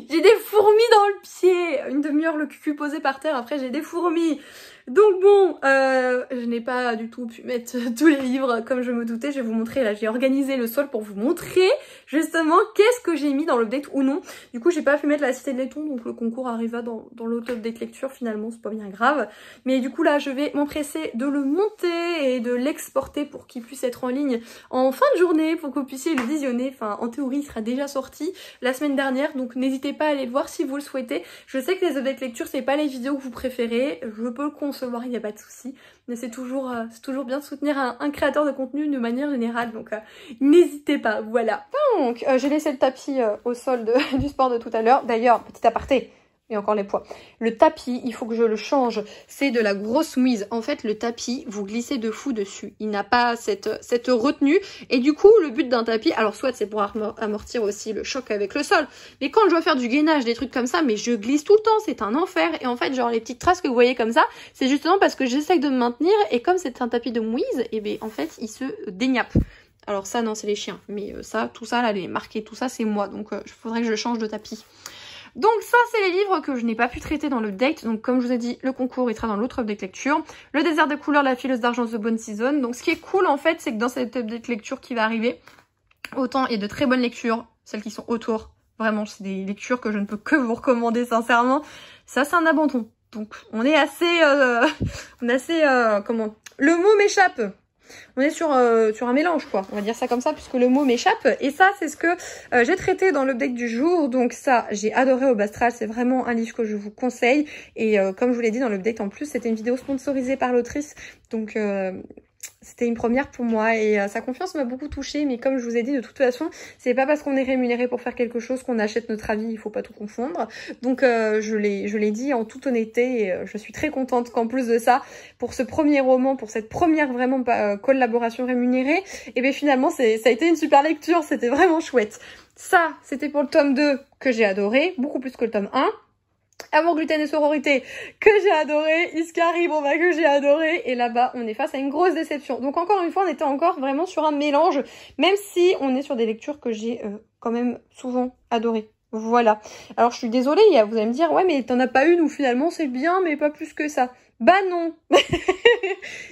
J'ai des fourmis dans le pied, une demi-heure le cul posé par terre, après j'ai des fourmis. Donc bon, je n'ai pas du tout pu mettre tous les livres comme je me doutais. Je vais vous montrer, là j'ai organisé le sol pour vous montrer justement qu'est-ce que j'ai mis dans l'update ou non. Du coup j'ai pas pu mettre la cité de laiton, donc le concours arriva dans l'autre update lecture, finalement c'est pas bien grave. Mais du coup là je vais m'empresser de le monter et de l'exporter pour qu'il puisse être en ligne en fin de journée, pour que vous puissiez le visionner. Enfin en théorie il sera déjà sorti la semaine dernière, donc n'hésitez pas à aller le voir si vous le souhaitez. Je sais que les updates lecture c'est pas les vidéos que vous préférez, je peux le concevoir, il n'y a pas de souci, mais c'est toujours bien de soutenir un créateur de contenu de manière générale, donc n'hésitez pas, voilà. Donc j'ai laissé le tapis au sol du sport de tout à l'heure. D'ailleurs, petit aparté, Et encore les poids. Le tapis, il faut que je le change. C'est de la grosse mouise. En fait, le tapis, vous glissez de fou dessus. Il n'a pas cette retenue. Et du coup, le but d'un tapis, alors soit c'est pour amortir aussi le choc avec le sol. Mais quand je dois faire du gainage, des trucs comme ça, mais je glisse tout le temps. C'est un enfer. Et en fait, genre les petites traces que vous voyez comme ça, c'est justement parce que j'essaye de me maintenir. Et comme c'est un tapis de mouise, et bien en fait, il se dégnappe. Alors ça, non, c'est les chiens. Mais ça, tout ça, là, les marqués, tout ça, c'est moi. Donc, il faudrait que je change de tapis. Donc ça, c'est les livres que je n'ai pas pu traiter dans l'update. Donc comme je vous ai dit, le concours, il sera dans l'autre update lecture. Le désert des couleurs, la fileuse d'argent, The Bone Season. Donc ce qui est cool, en fait, c'est que dans cette update lecture qui va arriver, autant il y a de très bonnes lectures, celles qui sont autour. Vraiment, c'est des lectures que je ne peux que vous recommander, sincèrement. Ça, c'est un abandon. Donc on est assez... comment... Le mot m'échappe. On est sur un mélange, quoi. On va dire ça comme ça, puisque le mot m'échappe. Et ça, c'est ce que j'ai traité dans l'update du jour. Donc ça, j'ai adoré Aube Astrale. C'est vraiment un livre que je vous conseille. Et comme je vous l'ai dit dans l'update en plus, c'était une vidéo sponsorisée par l'autrice. Donc... c'était une première pour moi et sa confiance m'a beaucoup touchée, mais comme je vous ai dit, de toute façon, c'est pas parce qu'on est rémunéré pour faire quelque chose qu'on achète notre avis, il faut pas tout confondre. Donc je l'ai dit en toute honnêteté et je suis très contente qu'en plus de ça, pour ce premier roman, pour cette première vraiment collaboration rémunérée, et bien finalement ça a été une super lecture, c'était vraiment chouette. Ça, c'était pour le tome 2 que j'ai adoré, beaucoup plus que le tome 1. Amour, gluten et sororité que j'ai adoré, Iskari, bon bah que j'ai adoré, et là-bas on est face à une grosse déception. Donc encore une fois on était encore vraiment sur un mélange, même si on est sur des lectures que j'ai quand même souvent adorées. Voilà. Alors je suis désolée, vous allez me dire ouais mais t'en as pas une où finalement c'est bien mais pas plus que ça. Bah non.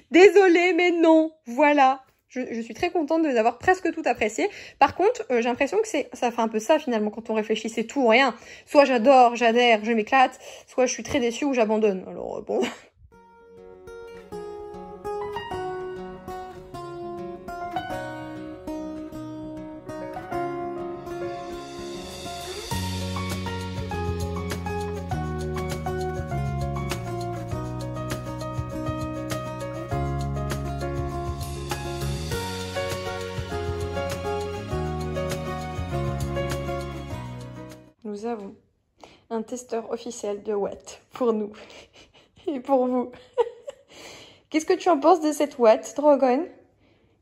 Désolée mais non. Voilà. Je suis très contente de les avoir presque toutes appréciées. Par contre, j'ai l'impression que ça fait un peu ça finalement quand on réfléchit, c'est tout ou rien. Soit j'adore, j'adhère, je m'éclate, soit je suis très déçue ou j'abandonne. Alors bon... Nous avons un testeur officiel de Watt pour nous et pour vous. Qu'est-ce que tu en penses de cette Watt, Drogon?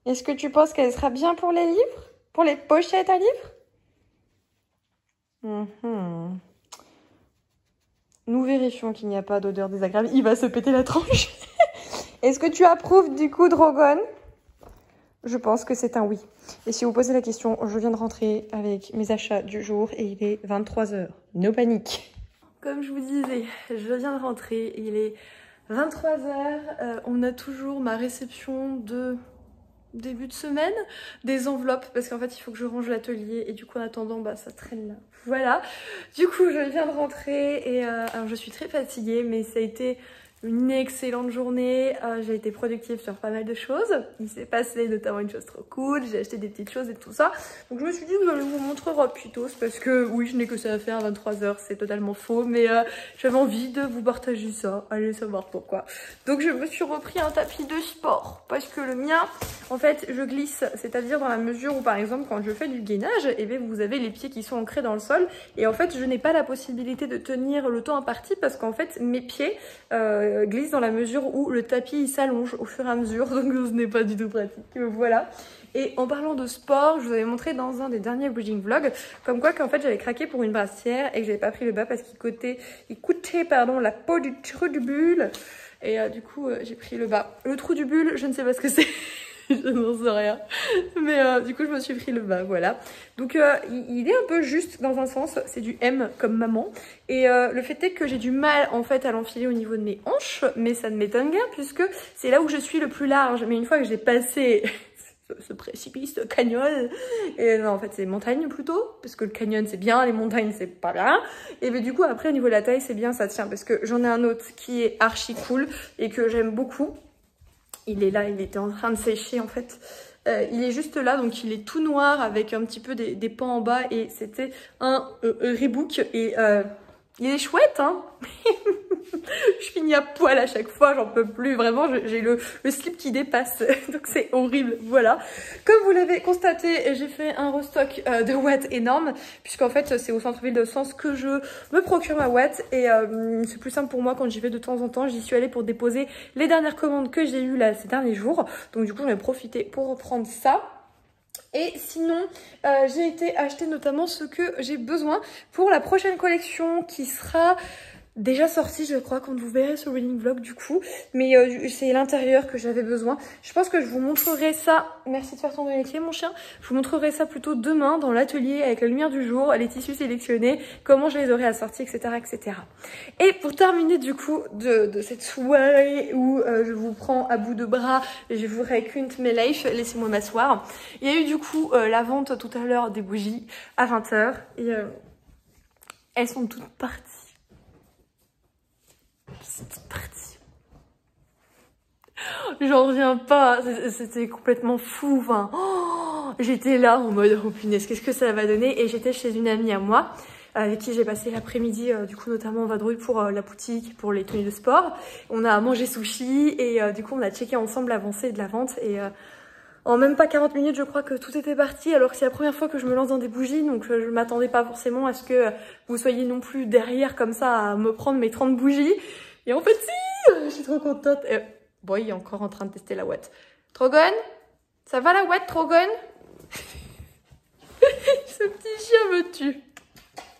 Est-ce que tu penses qu'elle sera bien pour les livres? Pour les pochettes à livres? Nous vérifions qu'il n'y a pas d'odeur désagréable. Il va se péter la tranche. Est-ce que tu approuves du coup, Drogon? Je pense que c'est un oui. Et si vous posez la question, je viens de rentrer avec mes achats du jour et il est 23 h. No panique. Comme je vous disais, je viens de rentrer, il est 23 h. On a toujours ma réception de début de semaine, des enveloppes, parce qu'en fait il faut que je range l'atelier et du coup en attendant bah ça traîne là. Voilà. Du coup je viens de rentrer et alors je suis très fatiguée mais ça a été une excellente journée, j'ai été productive sur pas mal de choses. Il s'est passé notamment une chose trop cool, j'ai acheté des petites choses et tout ça. Donc je me suis dit que je vous montrerai plutôt, parce que oui je n'ai que ça à faire à 23 h, c'est totalement faux. Mais j'avais envie de vous partager ça, allez savoir pourquoi. Donc je me suis repris un tapis de sport, parce que le mien, en fait je glisse. C'est-à-dire dans la mesure où par exemple quand je fais du gainage, et bien vous avez les pieds qui sont ancrés dans le sol. Et en fait je n'ai pas la possibilité de tenir le temps imparti, parce qu'en fait mes pieds... glisse dans la mesure où le tapis il s'allonge au fur et à mesure, donc ce n'est pas du tout pratique. Voilà. Et en parlant de sport, je vous avais montré dans un des derniers reading vlogs comme quoi qu'en fait j'avais craqué pour une brassière et que j'avais pas pris le bas parce qu'il coûtait la peau du trou du bulle. Et du coup j'ai pris le bas. Le trou du bulle, je ne sais pas ce que c'est. Je n'en sais rien. Mais du coup je me suis pris le bas, voilà. Donc il est un peu juste dans un sens, c'est du M comme maman. Et le fait est que j'ai du mal en fait à l'enfiler au niveau de mes hanches, mais ça ne m'étonne guère puisque c'est là où je suis le plus large. Mais une fois que j'ai passé ce précipice, ce canyon, et non en fait c'est montagne plutôt, parce que le canyon c'est bien, les montagnes c'est pas bien. Et mais du coup après au niveau de la taille c'est bien, ça tient, parce que j'en ai un autre qui est archi cool et que j'aime beaucoup. Il est là, il était en train de sécher en fait. Il est juste là, donc il est tout noir avec un petit peu des pans en bas et c'était un Reebok et Il est chouette, hein. Je finis à poil à chaque fois, j'en peux plus, vraiment, j'ai le slip qui dépasse, donc c'est horrible, voilà. Comme vous l'avez constaté, j'ai fait un restock de watts énorme, puisqu'en fait, c'est au centre-ville de Sens que je me procure ma watt, et c'est plus simple pour moi quand j'y vais de temps en temps. J'y suis allée pour déposer les dernières commandes que j'ai eues là ces derniers jours, donc du coup, j'en ai profité pour reprendre ça. Et sinon, j'ai été acheter notamment ce que j'ai besoin pour la prochaine collection qui sera déjà sortie, je crois, quand vous verrez ce reading vlog du coup. Mais c'est l'intérieur que j'avais besoin. Je pense que je vous montrerai ça. Merci de faire tomber les clés, mon chien. Je vous montrerai ça plutôt demain dans l'atelier avec la lumière du jour, les tissus sélectionnés, comment je les aurai assortis, etc., etc. Et pour terminer du coup de cette soirée où je vous prends à bout de bras et je vous raconte mes lives, laissez-moi m'asseoir. Il y a eu du coup la vente tout à l'heure des bougies à 20 h et elles sont toutes parties. C'est parti. J'en reviens pas, c'était complètement fou. Enfin, j'étais là en mode oh punaise, qu'est-ce que ça va donner? Et j'étais chez une amie à moi avec qui j'ai passé l'après-midi, du coup notamment en vadrouille pour la boutique, pour les tenues de sport. On a mangé sushi et du coup on a checké ensemble l'avancée de la vente et en même pas 40 minutes, je crois que tout était parti, alors que c'est la première fois que je me lance dans des bougies, donc je m'attendais pas forcément à ce que vous soyez non plus derrière comme ça à me prendre mes 30 bougies. Et en fait, si, je suis trop contente. Et, bon, il est encore en train de tester la ouate. Trogon, ça va la ouate, Trogon? Ce petit chien me tue.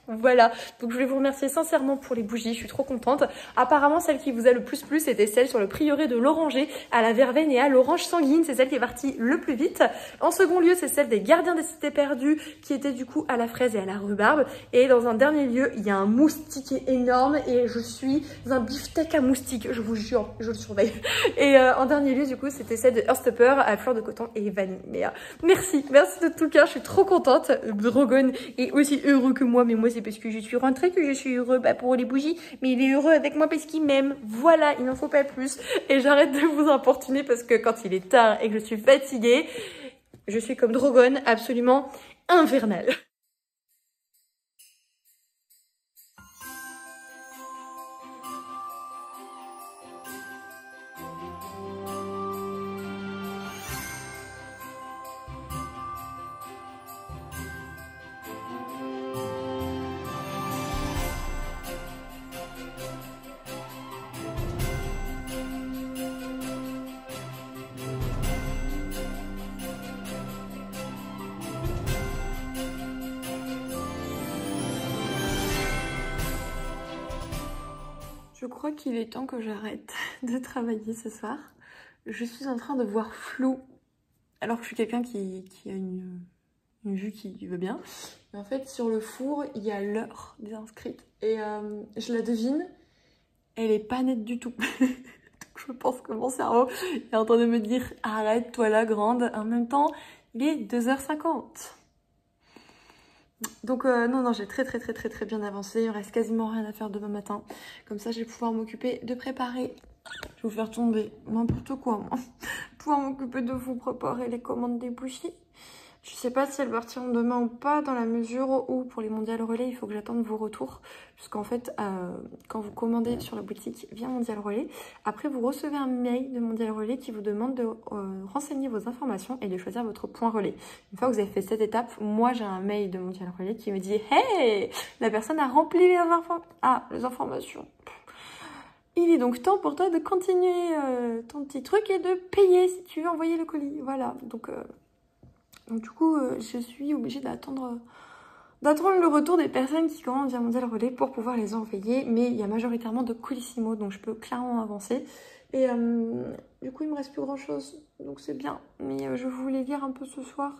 Voilà, donc je voulais vous remercier sincèrement pour les bougies, je suis trop contente. Apparemment, celle qui vous a le plus plu, c'était celle sur le prieuré de l'oranger, à la verveine et à l'orange sanguine. C'est celle qui est partie le plus vite. En second lieu, c'est celle des gardiens des cités perdues, qui était du coup à la fraise et à la rhubarbe. Et dans un dernier lieu, il y a un moustique énorme et je suis un beefsteak à moustique, je vous jure, je le surveille. Et en dernier lieu, du coup, c'était celle de Earthstopper à fleur de coton et vanille. Mais merci de tout cœur, je suis trop contente. Drogon est aussi heureux que moi, mais moi c'est parce que je suis rentrée que je suis heureux pour les bougies, mais il est heureux avec moi parce qu'il m'aime. Voilà, il n'en faut pas plus. Et j'arrête de vous importuner parce que quand il est tard et que je suis fatiguée, je suis comme Drogon, absolument infernale. Je crois qu'il est temps que j'arrête de travailler ce soir. Je suis en train de voir flou, alors que je suis quelqu'un qui a une vue qui va bien. Mais en fait, sur le four, il y a l'heure des inscrites. Et je la devine, elle est pas nette du tout. Donc je pense que mon cerveau est en train de me dire « Arrête, toi la grande ». En même temps, il est 2 h 50. Donc non, j'ai très bien avancé. Il me reste quasiment rien à faire demain matin. Comme ça, je vais pouvoir m'occuper de préparer. Je vais vous faire tomber n'importe quoi, moi. Pouvoir m'occuper de vous préparer les commandes des bougies. Je sais pas si elles partiront demain ou pas, dans la mesure où pour les mondiales relais, il faut que j'attende vos retours. Puisqu'en fait, quand vous commandez sur la boutique via Mondial Relais, après vous recevez un mail de Mondial Relais qui vous demande de renseigner vos informations et de choisir votre point relais. Une fois que vous avez fait cette étape, moi j'ai un mail de Mondial Relais qui me dit « Hey, la personne a rempli les informations ». Il est donc temps pour toi de continuer ton petit truc et de payer si tu veux envoyer le colis. Voilà, donc du coup, je suis obligée d'attendre le retour des personnes qui commandent via Mondial Relais pour pouvoir les envoyer. Mais il y a majoritairement de Colissimo, donc je peux clairement avancer. Et du coup, il me reste plus grand chose, donc c'est bien. Mais je voulais lire un peu ce soir.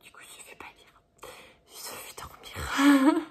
Du coup, je ne vais pas lire. Je vais dormir.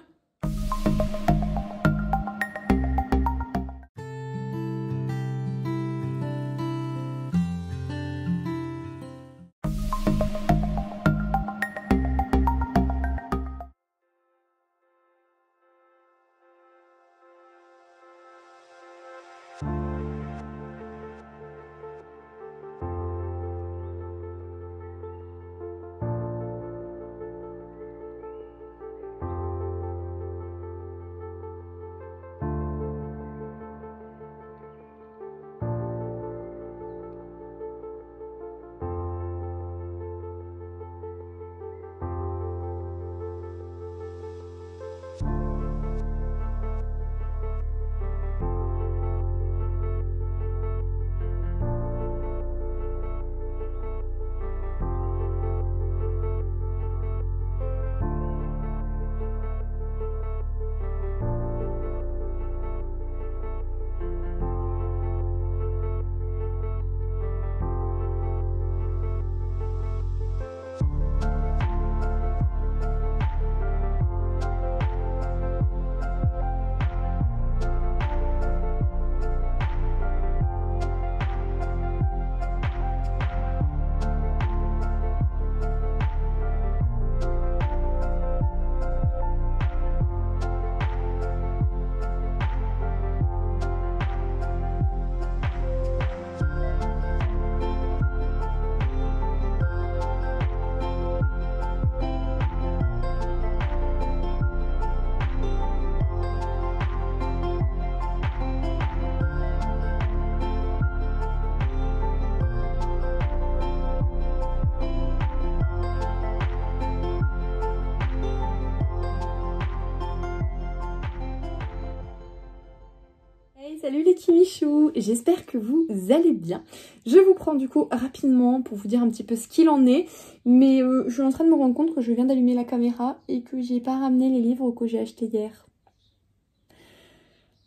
Salut les kimichous, j'espère que vous allez bien. Je vous prends du coup rapidement pour vous dire un petit peu ce qu'il en est. Mais je suis en train de me rendre compte que je viens d'allumer la caméra et que j'ai pas ramené les livres que j'ai achetés hier.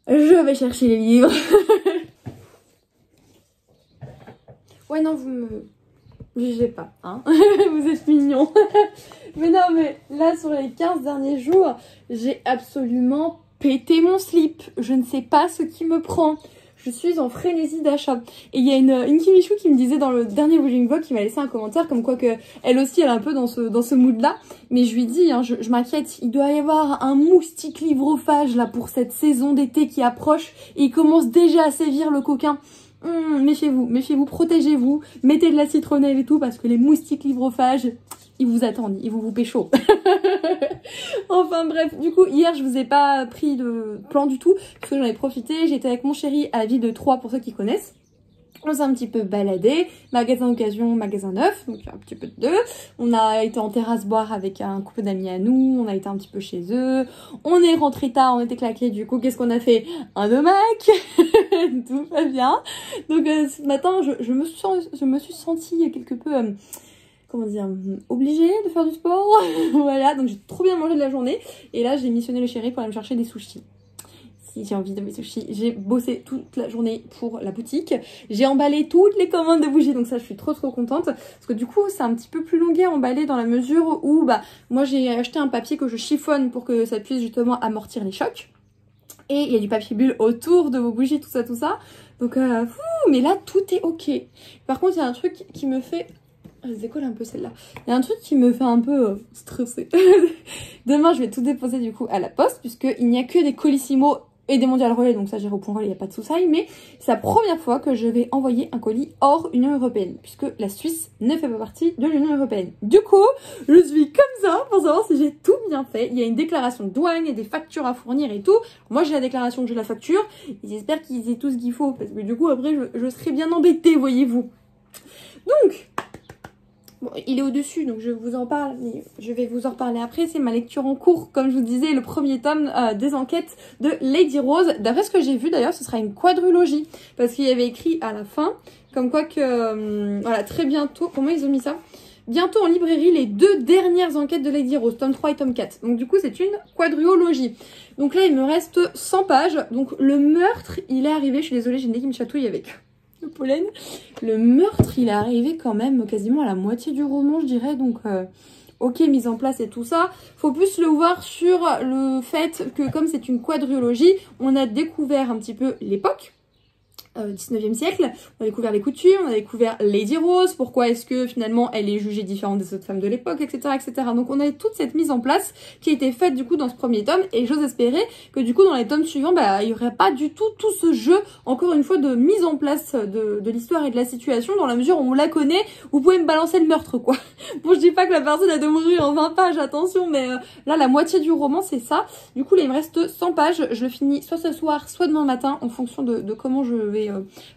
Je vais chercher les livres. Ouais non, vous me jugez pas, hein. Vous êtes mignons. Mais non, mais là sur les 15 derniers jours, j'ai absolument pété mon slip. Je ne sais pas ce qui me prend. Je suis en frénésie d'achat. Et il y a une Kimichou qui me disait dans le dernier Vlogging Vlog, qui m'a laissé un commentaire comme quoi que elle aussi elle est un peu dans ce mood là. Mais je lui dis, hein, je m'inquiète, il doit y avoir un moustique livrophage là pour cette saison d'été qui approche. Et il commence déjà à sévir le coquin. Méfiez-vous, protégez-vous, mettez de la citronnelle et tout parce que les moustiques livrophages, ils vous attendent, ils vont vous pécho. Enfin bref, du coup hier je vous ai pas pris de plan du tout parce que j'en ai profité, j'étais avec mon chéri à la ville de Troyes pour ceux qui connaissent. On s'est un petit peu baladé, magasin occasion, magasin neuf, donc un petit peu de deux. On a été en terrasse boire avec un couple d'amis à nous, on a été un petit peu chez eux. On est rentré tard, on était claqués, du coup qu'est-ce qu'on a fait? Un de Mac. Tout va bien. Donc ce matin je me suis sentie quelque peu... comment dire, obligée de faire du sport. Voilà, donc j'ai trop bien mangé de la journée. Et là, j'ai missionné le chéri pour aller me chercher des sushis. Si j'ai envie de mes sushis, j'ai bossé toute la journée pour la boutique. J'ai emballé toutes les commandes de bougies, donc ça, je suis trop contente. Parce que du coup, c'est un petit peu plus longuet à emballer dans la mesure où, bah, moi, j'ai acheté un papier que je chiffonne pour que ça puisse justement amortir les chocs. Et il y a du papier bulle autour de vos bougies, tout ça. Donc, mais là, tout est ok. Par contre, il y a un truc qui me fait... Elle se décolle un peu celle-là. Il y a un truc qui me fait un peu stresser. Demain, je vais tout déposer du coup à la poste, puisqu'il n'y a que des Colissimo et des Mondial Relais, donc ça j'irai au point relais, il n'y a pas de soucis. Mais c'est la première fois que je vais envoyer un colis hors Union Européenne, puisque la Suisse ne fait pas partie de l'Union Européenne. Du coup, je suis comme ça pour savoir si j'ai tout bien fait. Il y a une déclaration de douane, il y a des factures à fournir et tout. Moi j'ai la déclaration, j'ai la facture, et j'espère qu'ils aient tout ce qu'il faut, parce que du coup après je serai bien embêtée, voyez-vous. Donc... bon, il est au-dessus, donc je vous en parle, mais je vais vous en reparler après. C'est ma lecture en cours, comme je vous disais, le premier tome des enquêtes de Lady Rose. D'après ce que j'ai vu, d'ailleurs, ce sera une quadrilogie. Parce qu'il y avait écrit à la fin, comme quoi que, voilà, très bientôt, comment ils ont mis ça? Bientôt en librairie, les 2 dernières enquêtes de Lady Rose, tome 3 et tome 4. Donc du coup, c'est une quadrilogie. Donc là, il me reste 100 pages. Donc le meurtre, il est arrivé, je suis désolée, j'ai une nez qui me chatouille avec... le pollen. Le meurtre, il est arrivé quand même quasiment à la moitié du roman, je dirais. Donc, ok, mise en place et tout ça. Faut plus le voir sur le fait que, comme c'est une quadrilogie, on a découvert un petit peu l'époque. 19e siècle, on a découvert les coutumes, on a découvert Lady Rose, pourquoi est-ce que finalement elle est jugée différente des autres femmes de l'époque, etc., etc. Donc on a toute cette mise en place qui a été faite du coup dans ce premier tome, et j'ose espérer que du coup dans les tomes suivants, bah il y aurait pas du tout ce jeu, encore une fois, de mise en place de l'histoire et de la situation, dans la mesure où on la connaît, vous pouvez me balancer le meurtre quoi. Bon, je dis pas que la personne a de mourir en 20 pages, attention, mais là la moitié du roman c'est ça. Du coup là il me reste 100 pages, je le finis soit ce soir, soit demain matin, en fonction de comment je vais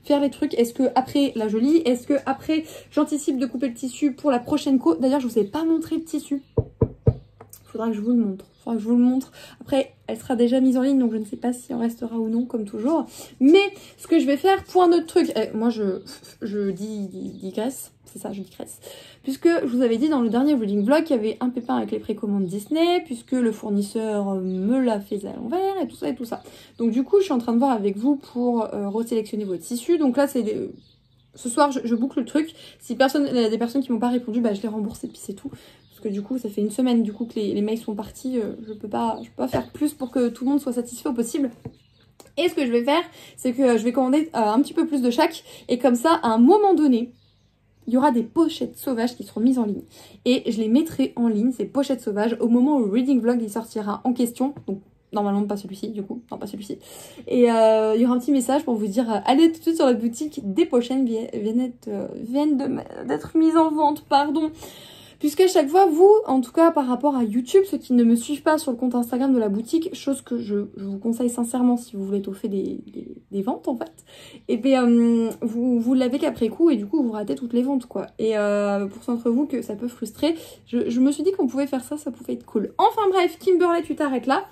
faire les trucs. Est-ce que après là je lis, est-ce que après j'anticipe de couper le tissu pour la prochaine co. D'ailleurs je vous ai pas montré le tissu, Faudra que je vous le montre. Faudra que je vous le montre. Après, elle sera déjà mise en ligne, donc je ne sais pas si on restera ou non, comme toujours. Mais ce que je vais faire pour un autre truc, moi je digresse, c'est ça, je digresse. Puisque je vous avais dit dans le dernier reading vlog qu'il y avait un pépin avec les précommandes Disney, puisque le fournisseur me l'a fait à l'envers et tout ça et tout ça. Donc du coup, je suis en train de voir avec vous pour resélectionner votre tissu. Donc là, c'est des... Ce soir, je boucle le truc. Si personne, il y a des personnes qui m'ont pas répondu, bah je les rembourse et puis c'est tout. Parce que du coup, ça fait une semaine du coup que les mails sont partis. Je peux pas faire plus pour que tout le monde soit satisfait au possible. Et ce que je vais faire, c'est que je vais commander un petit peu plus de chaque. Et comme ça, à un moment donné, il y aura des pochettes sauvages qui seront mises en ligne. Et je les mettrai en ligne, ces pochettes sauvages, au moment où le reading vlog il sortira en question. Donc normalement pas celui-ci du coup, non pas celui-ci. Et il y aura un petit message pour vous dire allez tout de suite sur la boutique, des pochettes viennent d'être mises en vente, pardon. Puisqu'à chaque fois, vous, en tout cas par rapport à YouTube, ceux qui ne me suivent pas sur le compte Instagram de la boutique, chose que je vous conseille sincèrement si vous voulez étoffer des ventes en fait, et bien vous l'avez qu'après coup et du coup vous ratez toutes les ventes quoi. Et pour ceux d'entre vous que ça peut frustrer, je me suis dit qu'on pouvait faire ça, ça pouvait être cool. Enfin bref, Kimberley, tu t'arrêtes là.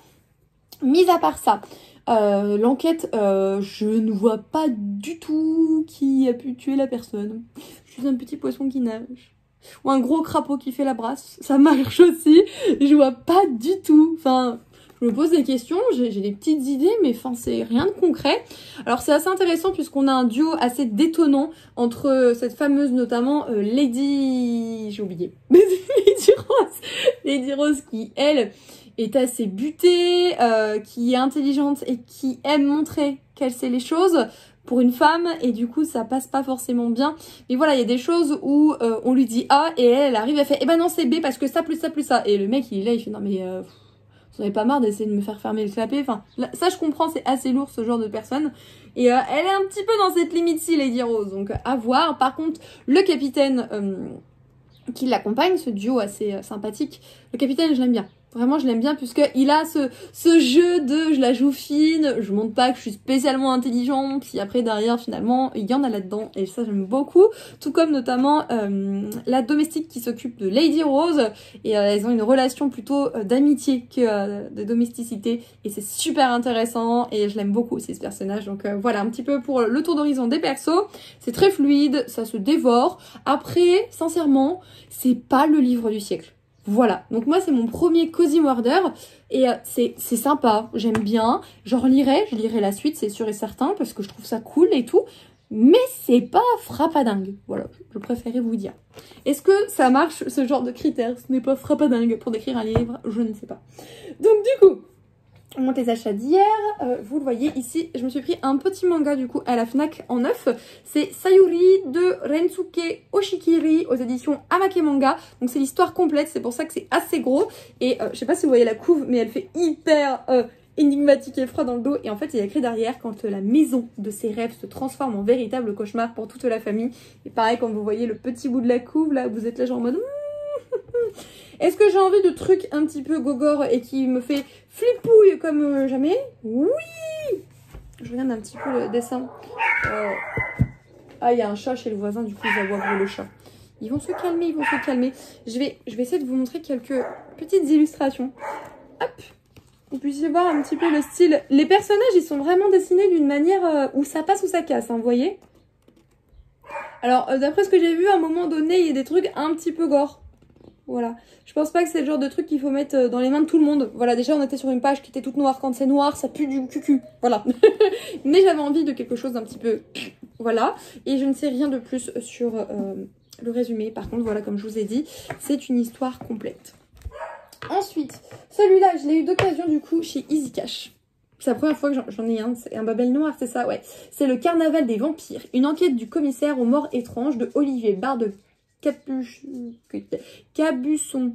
Mis à part ça, l'enquête, je ne vois pas du tout qui a pu tuer la personne. Je suis un petit poisson qui nage. Ou un gros crapaud qui fait la brasse, ça marche aussi. Je vois pas du tout. Enfin, je me pose des questions, j'ai des petites idées, mais enfin, c'est rien de concret. Alors, c'est assez intéressant puisqu'on a un duo assez détonnant entre cette fameuse, notamment, Lady... J'ai oublié. Lady Rose qui, elle, est assez butée, qui est intelligente et qui aime montrer qu'elle sait les choses pour une femme, et du coup ça passe pas forcément bien. Mais voilà, il y a des choses où on lui dit A et elle arrive, elle fait eh ben non c'est B parce que ça plus ça plus ça, et le mec il est là, il fait non mais vous en avez pas marre d'essayer de me faire fermer le clapet. Enfin là, ça je comprends, c'est assez lourd ce genre de personne, et elle est un petit peu dans cette limite-ci, Lady Rose, donc à voir. Par contre le capitaine qui l'accompagne, ce duo assez sympathique, le capitaine je l'aime bien. Vraiment, je l'aime bien puisqu'il a ce jeu de je la joue fine, je montre pas que je suis spécialement intelligente, puis après derrière finalement il y en a là-dedans et ça j'aime beaucoup. Tout comme notamment la domestique qui s'occupe de Lady Rose, et elles ont une relation plutôt d'amitié que de domesticité, et c'est super intéressant et je l'aime beaucoup aussi ce personnage. Donc voilà un petit peu pour le tour d'horizon des persos. C'est très fluide, ça se dévore. Après, sincèrement, c'est pas le livre du siècle. Voilà, donc moi c'est mon premier Cozy Murder et c'est sympa, j'aime bien, je lirai la suite, c'est sûr et certain, parce que je trouve ça cool et tout, mais c'est pas frappadingue, voilà, je préférais vous dire. Est-ce que ça marche ce genre de critères? Ce n'est pas frappadingue pour décrire un livre, je ne sais pas. Donc du coup, on monte les achats d'hier, vous le voyez ici, je me suis pris un petit manga du coup à la Fnac en neuf, c'est Sayuri de Rensuke Oshikiri aux éditions Amake Manga, donc c'est l'histoire complète, c'est pour ça que c'est assez gros, et je sais pas si vous voyez la couve, mais elle fait hyper énigmatique et froid dans le dos, et en fait il y a écrit derrière quand la maison de ses rêves se transforme en véritable cauchemar pour toute la famille, et pareil quand vous voyez le petit bout de la couve là, vous êtes là genre en mode... Est-ce que j'ai envie de trucs un petit peu gogor et qui me fait flipouille comme jamais? Oui! Je regarde un petit peu le dessin. Ah, il y a un chat chez le voisin, du coup il va voir le chat. Ils vont se calmer, ils vont se calmer. Je vais essayer de vous montrer quelques petites illustrations. Hop! Vous puissiez voir un petit peu le style. Les personnages, ils sont vraiment dessinés d'une manière où ça passe ou ça casse, hein, vous voyez? Alors, d'après ce que j'ai vu, à un moment donné, il y a des trucs un petit peu gore. Voilà, je pense pas que c'est le genre de truc qu'il faut mettre dans les mains de tout le monde. Voilà, déjà on était sur une page qui était toute noire. Quand c'est noir, ça pue du cucu. Voilà. Mais j'avais envie de quelque chose d'un petit peu... Voilà. Et je ne sais rien de plus sur le résumé. Par contre, voilà, comme je vous ai dit, c'est une histoire complète. Ensuite, celui-là, je l'ai eu d'occasion du coup chez Easy Cash. C'est la première fois que j'en ai un. C'est un Babel noir, c'est ça, ouais. C'est le Carnaval des vampires. Une enquête du commissaire aux morts étranges de Olivier Bard Cabusson. Cabusson,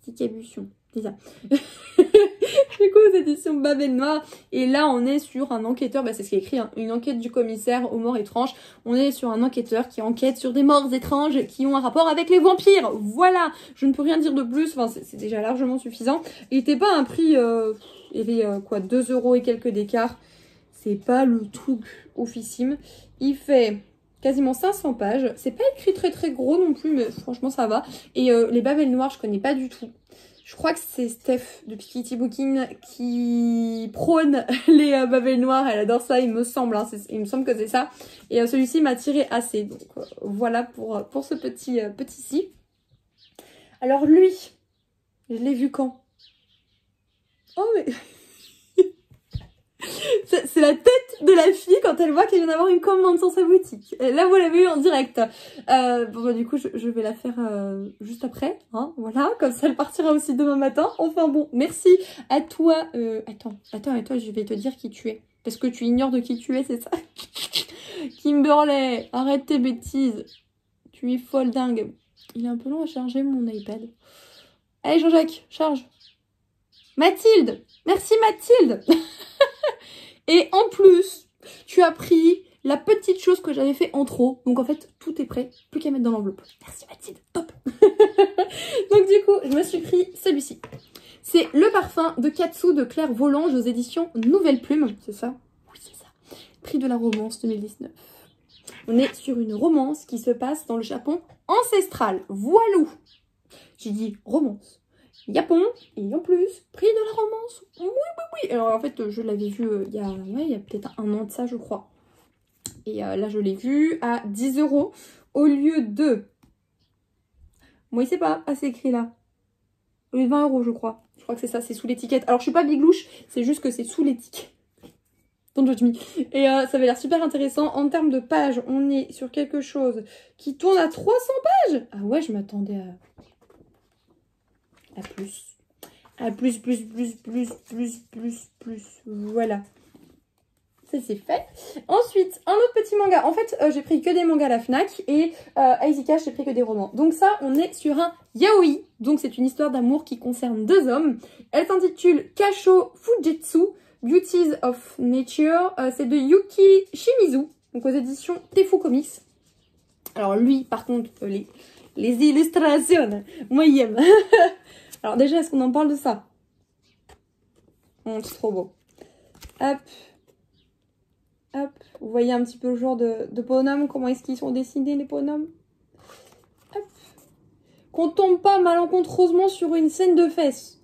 c'est ça. Du coup, aux éditions Babel Noir. Et là, on est sur un enquêteur, bah, c'est ce qui est écrit, hein, une enquête du commissaire aux morts étranges. On est sur un enquêteur qui enquête sur des morts étranges qui ont un rapport avec les vampires. Voilà, je ne peux rien dire de plus, enfin, c'est déjà largement suffisant. Il n'était pas un prix, il y avait quoi, 2 € et quelques d'écart. C'est pas le truc oufissime. Il fait quasiment 500 pages. C'est pas écrit très gros non plus, mais franchement ça va. Et les Babel Noires, je connais pas du tout. Je crois que c'est Steph de Piketty Booking qui prône les Babel Noires. Elle adore ça, il me semble. Hein, il me semble que c'est ça. Et celui-ci m'a tiré assez. Donc voilà pour ce petit-ci. Alors lui, je l'ai vu quand? Oh mais... C'est la tête de la fille quand elle voit qu'elle vient d'avoir une commande sur sa boutique. Et là, vous l'avez eu en direct. Bon, bah, du coup, je vais la faire juste après. Hein, voilà, comme ça, elle partira aussi demain matin. Enfin bon, merci à toi. Attends, je vais te dire qui tu es. Parce que tu ignores de qui tu es, c'est ça? Kimberley, arrête tes bêtises. Tu es folle dingue. Il est un peu long à charger mon iPad. Allez, Jean-Jacques, charge. Mathilde, merci Mathilde. Et en plus, tu as pris la petite chose que j'avais fait en trop. Donc en fait, tout est prêt, plus qu'à mettre dans l'enveloppe. Merci Mathilde, top. Donc du coup, je me suis pris celui-ci. C'est le parfum de Katsu de Claire Volange aux éditions Nouvelle Plume. C'est ça? Oui, c'est ça. Prix de la romance 2019. On est sur une romance qui se passe dans le Japon ancestral. Voilou. J'ai dit romance. Japon, et en plus, prix de la romance. Oui. Alors en fait, je l'avais vu il y a peut-être un an de ça, je crois. Et là, je l'ai vu à 10 € au lieu de... Moi, il sait pas, c'est écrit là. Au lieu de 20 €, je crois. Je crois que c'est ça, c'est sous l'étiquette. Alors, je suis pas biglouche, c'est juste que c'est sous l'étiquette. Don't judge me. Et ça avait l'air super intéressant. En termes de pages, on est sur quelque chose qui tourne à 300 pages. Ah ouais, je m'attendais à plus. À plus. Voilà. Ça c'est fait. Ensuite, un autre petit manga. En fait, j'ai pris que des mangas à la Fnac. Et à Izika, j'ai pris que des romans. Donc ça, on est sur un yaoi. Donc c'est une histoire d'amour qui concerne deux hommes. Elle s'intitule Kasho Fujitsu, Beauties of Nature. C'est de Yuki Shimizu. Donc aux éditions Tefu Comics. Alors lui, par contre, les illustrations, moi il aime. Alors déjà, est-ce qu'on en parle de ça? C'est trop beau. Hop. Vous voyez un petit peu le genre de bonhomme, comment est-ce qu'ils sont dessinés les bonhommes. Hop. Qu'on tombe pas malencontreusement sur une scène de fesses.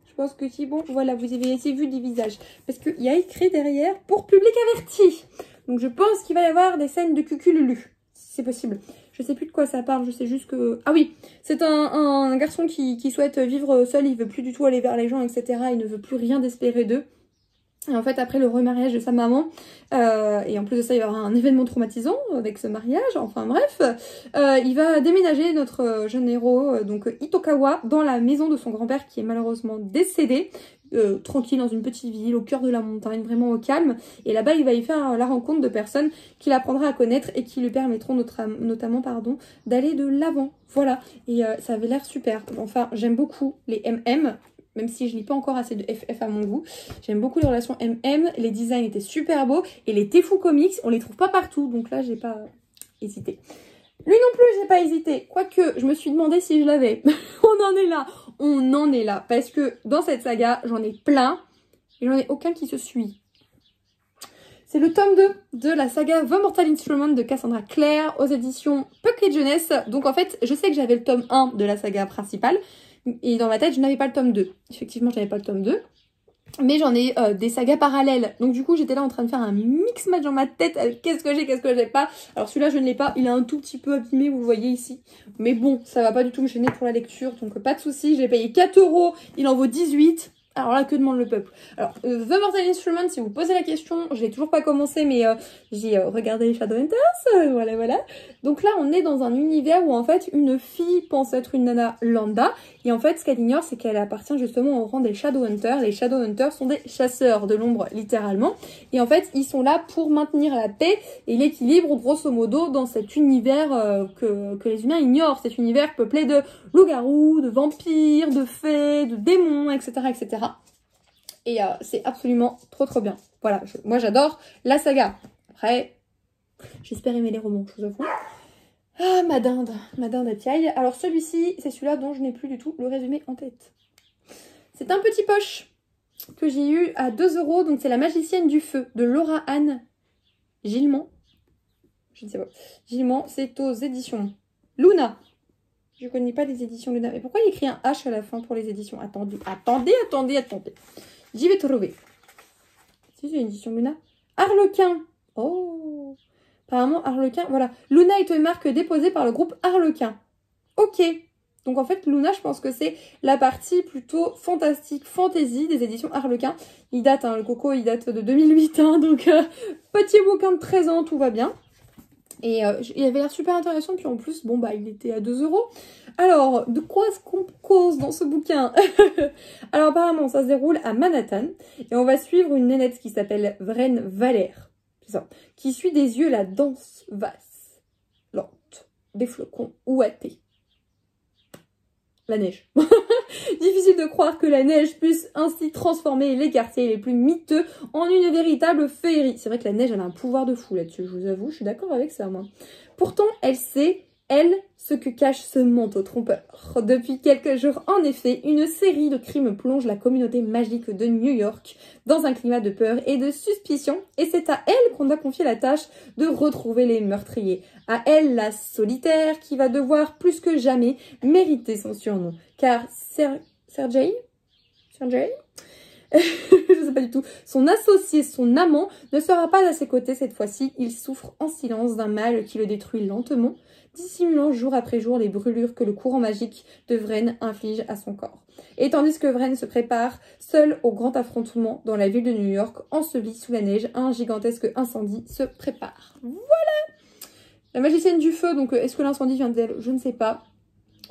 Je pense que si, bon, voilà, vous avez assez vu des visages. Parce qu'il y a écrit derrière, pour public averti. Donc je pense qu'il va y avoir des scènes de cucululu. C'est possible. Je sais plus de quoi ça parle, je sais juste que... Ah oui, c'est un garçon qui souhaite vivre seul, il veut plus du tout aller vers les gens, etc. Il ne veut plus rien d'espérer d'eux. Et en fait, après le remariage de sa maman, et en plus de ça, il y aura un événement traumatisant avec ce mariage, enfin bref, il va déménager notre jeune héros, donc Itokawa, dans la maison de son grand-père qui est malheureusement décédé, tranquille dans une petite ville, au cœur de la montagne, vraiment au calme. Et là-bas, il va y faire la rencontre de personnes qu'il apprendra à connaître et qui lui permettront notamment d'aller de l'avant. Voilà, et ça avait l'air super. Enfin, j'aime beaucoup les MM. Même si je lis pas encore assez de FF à mon goût. J'aime beaucoup les relations MM. Les designs étaient super beaux. Et les Tefu Comics, on les trouve pas partout. Donc là, j'ai pas hésité. Lui non plus, j'ai pas hésité. Quoique, je me suis demandé si je l'avais. On en est là. Parce que dans cette saga, j'en ai plein. Et j'en ai aucun qui se suit. C'est le tome 2 de la saga The Mortal Instrument de Cassandra Clare aux éditions Pocket Jeunesse. Donc en fait, je sais que j'avais le tome 1 de la saga principale. Et dans ma tête, je n'avais pas le tome 2. Effectivement, je n'avais pas le tome 2. Mais j'en ai des sagas parallèles. Donc du coup, j'étais là en train de faire un mix-match dans ma tête avec qu'est-ce que j'ai pas. Alors celui-là, je ne l'ai pas. Il est un tout petit peu abîmé, vous le voyez ici. Mais bon, ça va pas du tout me gêner pour la lecture. Donc pas de souci. J'ai payé 4 €. Il en vaut 18. Alors là, que demande le peuple? Alors, The Mortal Instrument, si vous posez la question, je l'ai toujours pas commencé, mais j'ai regardé Shadowhunters, voilà. Donc là, on est dans un univers où en fait, une fille pense être une nana lambda, et en fait, ce qu'elle ignore, c'est qu'elle appartient justement au rang des Shadowhunters. Les Shadowhunters sont des chasseurs de l'ombre, littéralement, et en fait, ils sont là pour maintenir la paix et l'équilibre, grosso modo, dans cet univers que les humains ignorent, cet univers peuplé de loups-garous, de vampires, de fées, de démons, etc., etc. Et c'est absolument trop bien. Voilà, moi j'adore la saga. Après, j'espère aimer les romans, je vous avoue. Ah, ma dinde à tiaille. Alors celui-ci, c'est celui-là dont je n'ai plus du tout le résumé en tête. C'est un petit poche que j'ai eu à 2 €. Donc c'est La Magicienne du Feu de Laura Anne Gillemont. Je ne sais pas. Vivement, c'est aux éditions Luna. Je connais pas les éditions Luna. Mais pourquoi il écrit un H à la fin pour les éditions? Attendez. J'y vais trouver. Si, c'est une édition Luna. Harlequin. Oh. Apparemment, Harlequin. Voilà. Luna est une marque déposée par le groupe Harlequin. Ok. Donc en fait, Luna, je pense que c'est la partie plutôt fantastique, fantasy des éditions Harlequin. Il date, hein, le coco, il date de 2008. Hein, donc, petit bouquin de 13 ans, tout va bien. Et il avait l'air super intéressant, puis en plus, bon bah il était à 2 €. Alors, de quoi est-ce qu'on cause dans ce bouquin? Alors apparemment, ça se déroule à Manhattan, et on va suivre une nénette qui s'appelle Vraine Valère, c'est ça, qui suit des yeux la danse basse, lente, des flocons ouatés. La neige. Difficile de croire que la neige puisse ainsi transformer les quartiers les plus miteux en une véritable féerie. C'est vrai que la neige, elle a un pouvoir de fou là-dessus, je vous avoue, je suis d'accord avec ça, moi. Pourtant, elle sait, elle, ce que cache ce manteau trompeur. Depuis quelques jours, en effet, une série de crimes plonge la communauté magique de New York dans un climat de peur et de suspicion, et c'est à elle qu'on a confié la tâche de retrouver les meurtriers. À elle, la solitaire, qui va devoir plus que jamais mériter son surnom. Car Sergei je sais pas du tout. Son associé, son amant, ne sera pas à ses côtés cette fois-ci. Il souffre en silence d'un mal qui le détruit lentement, dissimulant jour après jour les brûlures que le courant magique de Vraine inflige à son corps. Et tandis que Vraine se prépare, seul au grand affrontement dans la ville de New York, enseveli sous la neige, un gigantesque incendie se prépare. Voilà! La magicienne du feu, donc est-ce que l'incendie vient d'elle? Je ne sais pas.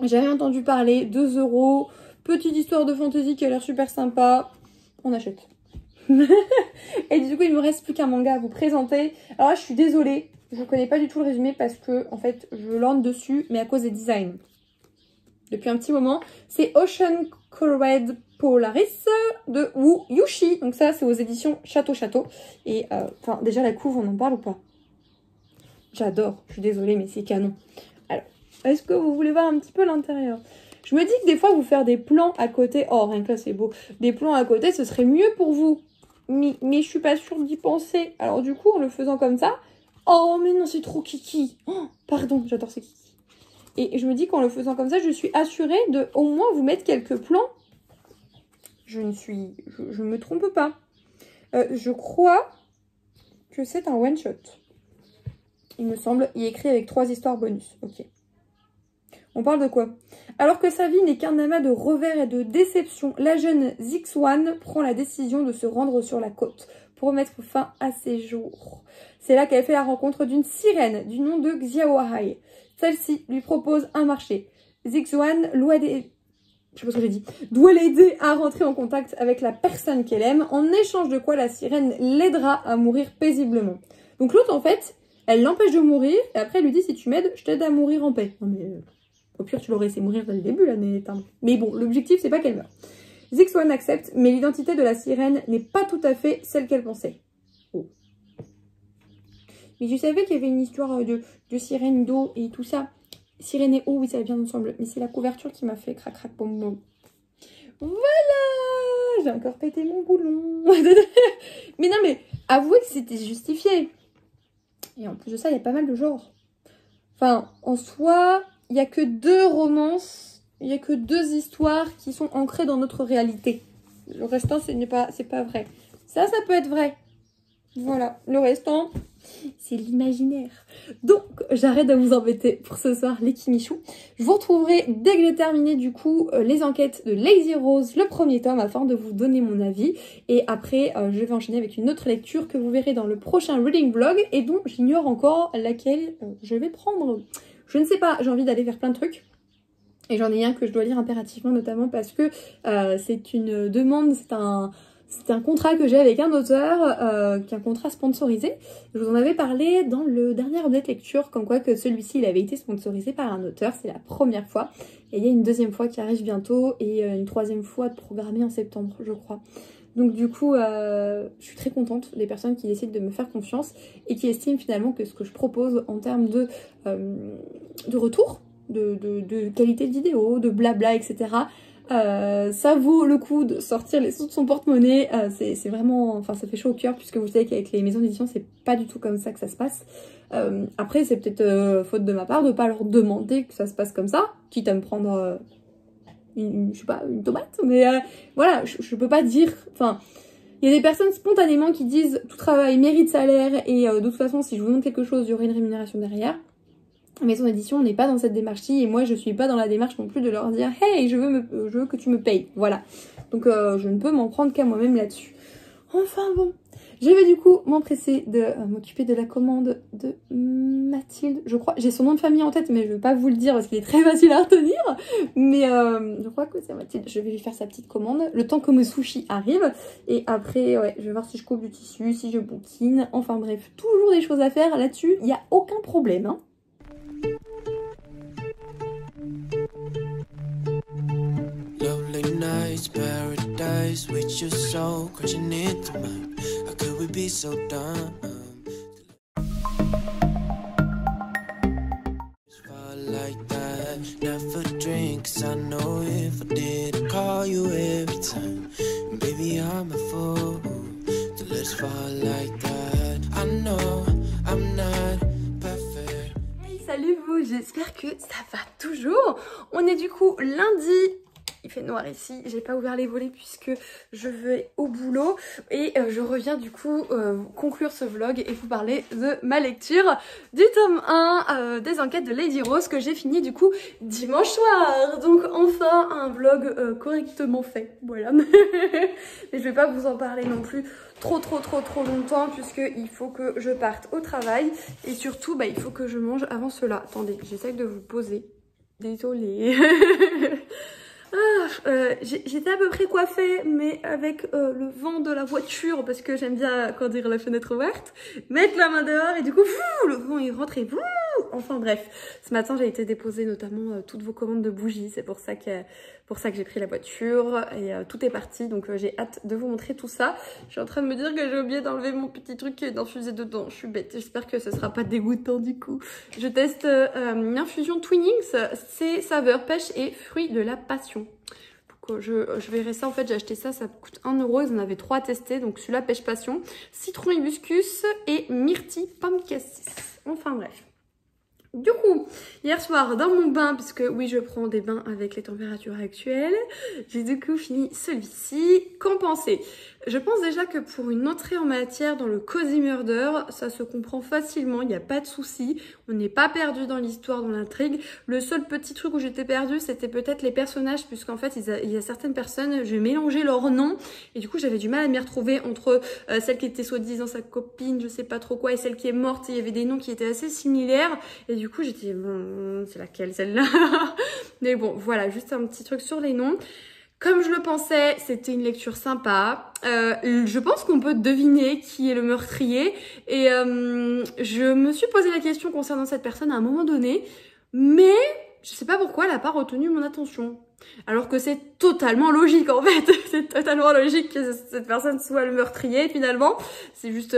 J'ai rien entendu parler, 2 €, petite histoire de fantasy qui a l'air super sympa. On achète. Et du coup, il me reste plus qu'un manga à vous présenter. Alors là, je suis désolée, je connais pas du tout le résumé parce que, en fait, je lorne dessus, mais à cause des designs. Depuis un petit moment, c'est Ocean Colored Polaris de Wu Yushi. Donc ça, c'est aux éditions Château Château. Et, enfin, déjà, la couve, on en parle ou pas? J'adore, je suis désolée, mais c'est canon. Alors, est-ce que vous voulez voir un petit peu l'intérieur? Je me dis que des fois, vous faire des plans à côté... Oh, rien que là, c'est beau. Des plans à côté, ce serait mieux pour vous. Mais je suis pas sûre d'y penser. Alors du coup, en le faisant comme ça... Oh, mais non, c'est trop kiki. Oh, pardon, j'adore ces kiki. Et je me dis qu'en le faisant comme ça, je suis assurée de au moins vous mettre quelques plans. Je me trompe pas. Je crois que c'est un one-shot. Il me semble, il est écrit avec 3 histoires bonus. Ok. On parle de quoi? Alors que sa vie n'est qu'un amas de revers et de déceptions, la jeune Zixuan prend la décision de se rendre sur la côte pour mettre fin à ses jours. C'est là qu'elle fait la rencontre d'une sirène du nom de Xiaohai. Celle-ci lui propose un marché. Zixuan doit l'aider à rentrer en contact avec la personne qu'elle aime, en échange de quoi la sirène l'aidera à mourir paisiblement. Donc l'autre, en fait, elle l'empêche de mourir, et après elle lui dit, si tu m'aides, je t'aide à mourir en paix. Non mais... Au pire, tu l'aurais laissé mourir dès le début, là, mais bon, l'objectif, c'est pas qu'elle meure. Zixuan accepte, mais l'identité de la sirène n'est pas tout à fait celle qu'elle pensait. Oh. Mais je savais qu'il y avait une histoire de sirène d'eau et tout ça. Sirène et eau, oui, ça va bien ensemble. Mais c'est la couverture qui m'a fait crac crac boum boum. Voilà! J'ai encore pété mon boulon. Mais non, mais avouez que c'était justifié. Et en plus de ça, il y a pas mal de genres. Enfin, en soi... Il n'y a que 2 romances, il n'y a que 2 histoires qui sont ancrées dans notre réalité. Le restant, c'est pas vrai. Ça peut être vrai. Voilà, le restant, c'est l'imaginaire. Donc, j'arrête de vous embêter pour ce soir, les Kimichou. Je vous retrouverai dès que j'ai terminé, du coup, les enquêtes de Lazy Rose, le premier tome, afin de vous donner mon avis. Et après, je vais enchaîner avec une autre lecture que vous verrez dans le prochain reading vlog et dont j'ignore encore laquelle je vais prendre. Je ne sais pas, j'ai envie d'aller vers plein de trucs. Et j'en ai un que je dois lire impérativement, notamment parce que c'est une demande, c'est un contrat que j'ai avec un auteur, qui est un contrat sponsorisé. Je vous en avais parlé dans le dernier update lecture, comme quoi que celui-ci, il avait été sponsorisé par un auteur, c'est la première fois. Et il y a une deuxième fois qui arrive bientôt, et une troisième fois programmée en septembre, je crois. Donc du coup, je suis très contente des personnes qui décident de me faire confiance et qui estiment finalement que ce que je propose en termes de retour, de qualité de vidéo, de blabla, etc. Ça vaut le coup de sortir les sous de son porte-monnaie. C'est vraiment, enfin ça fait chaud au cœur puisque vous savez qu'avec les maisons d'édition, c'est pas du tout comme ça que ça se passe. Après c'est peut-être faute de ma part de pas leur demander que ça se passe comme ça, quitte à me prendre je sais pas, une tomate, mais voilà, je peux pas dire, enfin, il y a des personnes spontanément qui disent tout travail mérite salaire et de toute façon si je vous demande quelque chose il y aurait une rémunération derrière. Maison d'édition, on n'est pas dans cette démarche-ci et moi je suis pas dans la démarche non plus de leur dire hey je veux que tu me payes, voilà. Donc je ne peux m'en prendre qu'à moi-même là-dessus. Enfin bon, je vais du coup m'empresser de m'occuper de la commande de Mathilde. Je crois, j'ai son nom de famille en tête mais je ne vais pas vous le dire parce qu'il est très facile à retenir. Mais je crois que c'est Mathilde. Je vais lui faire sa petite commande le temps que mes sushis arrivent. Et après, ouais, je vais voir si je coupe du tissu, si je bouquine. Enfin bref, toujours des choses à faire là-dessus. Il n'y a aucun problème, hein. Paradise with your soul crashing into mine. How could we be so dumb? Fall like that, never drink 'cause I know if I did I'd call you every time. Baby I'm a fool, so let's fall like that. I know I'm not perfect. Hey, salut vous, j'espère que ça va toujours. On est du coup lundi. Il fait noir ici, j'ai pas ouvert les volets puisque je vais au boulot et je reviens du coup conclure ce vlog et vous parler de ma lecture du tome 1 des enquêtes de Lady Rose que j'ai fini du coup dimanche soir. Donc enfin un vlog correctement fait, voilà. Mais je vais pas vous en parler non plus trop longtemps puisque il faut que je parte au travail et surtout bah, il faut que je mange avant cela. Attendez, j'essaie de vous poser. Désolée. J'étais à peu près coiffée mais avec le vent de la voiture parce que j'aime bien quand dire la fenêtre ouverte, mettre la main dehors et du coup le vent est rentré. Enfin bref, ce matin j'ai été déposer notamment toutes vos commandes de bougies, c'est pour ça que j'ai pris la voiture et tout est parti, donc j'ai hâte de vous montrer tout ça. Je suis en train de me dire que j'ai oublié d'enlever mon petit truc qui est infusé dedans, je suis bête, j'espère que ce sera pas dégoûtant du coup. Je teste une infusion Twinings, c'est saveur pêche et fruits de la passion. Donc je verrai ça, en fait j'ai acheté ça, ça coûte 1 €, ils en avaient 3 à tester, donc celui-là pêche passion, citron hibiscus et myrtille pomme cassis. Enfin bref. Du coup, hier soir dans mon bain, puisque oui je prends des bains avec les températures actuelles, j'ai du coup fini celui-ci. Qu'en pensez? Je pense déjà que pour une entrée en matière dans le Cozy Murder, ça se comprend facilement, il n'y a pas de souci, on n'est pas perdu dans l'histoire, dans l'intrigue. Le seul petit truc où j'étais perdue, c'était peut-être les personnages, puisqu'en fait il y a certaines personnes, j'ai mélangé leurs noms, et du coup j'avais du mal à m'y retrouver entre celle qui était soi-disant sa copine, je sais pas trop quoi, et celle qui est morte, et il y avait des noms qui étaient assez similaires, et du coup j'étais, bon, c'est laquelle celle-là? Mais bon, voilà, juste un petit truc sur les noms. Comme je le pensais, c'était une lecture sympa. Je pense qu'on peut deviner qui est le meurtrier. Et je me suis posé la question concernant cette personne à un moment donné. Mais je sais pas pourquoi elle n'a pas retenu mon attention. Alors que c'est totalement logique en fait. C'est totalement logique que cette personne soit le meurtrier finalement. C'est juste...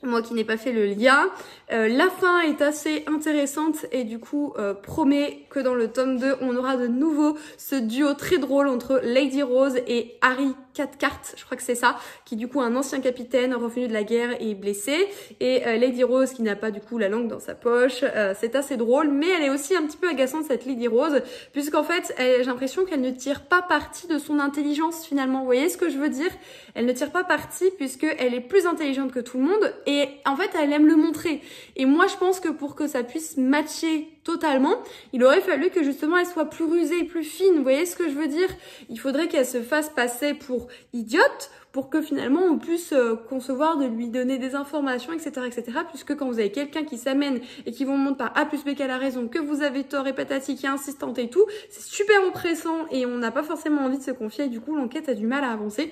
moi qui n'ai pas fait le lien. La fin est assez intéressante et du coup promet que dans le tome 2 on aura de nouveau ce duo très drôle entre Lady Rose et Harry Cathcart, je crois que c'est ça, qui est du coup un ancien capitaine revenu de la guerre et blessé, et Lady Rose qui n'a pas du coup la langue dans sa poche. C'est assez drôle, mais elle est aussi un petit peu agaçante cette Lady Rose, puisqu'en fait j'ai l'impression qu'elle ne tire pas parti de son intelligence finalement. Vous voyez ce que je veux dire? Elle ne tire pas parti puisqu'elle est plus intelligente que tout le monde et en fait elle aime le montrer. Et moi je pense que pour que ça puisse matcher totalement, il aurait fallu que justement elle soit plus rusée, plus fine. Vous voyez ce que je veux dire? Il faudrait qu'elle se fasse passer pour idiote pour que finalement on puisse concevoir de lui donner des informations, etc., etc. Puisque quand vous avez quelqu'un qui s'amène et qui vous montre par A plus B qu'elle a raison, que vous avez tort et patati, qui est insistante et tout, c'est super oppressant et on n'a pas forcément envie de se confier et du coup l'enquête a du mal à avancer.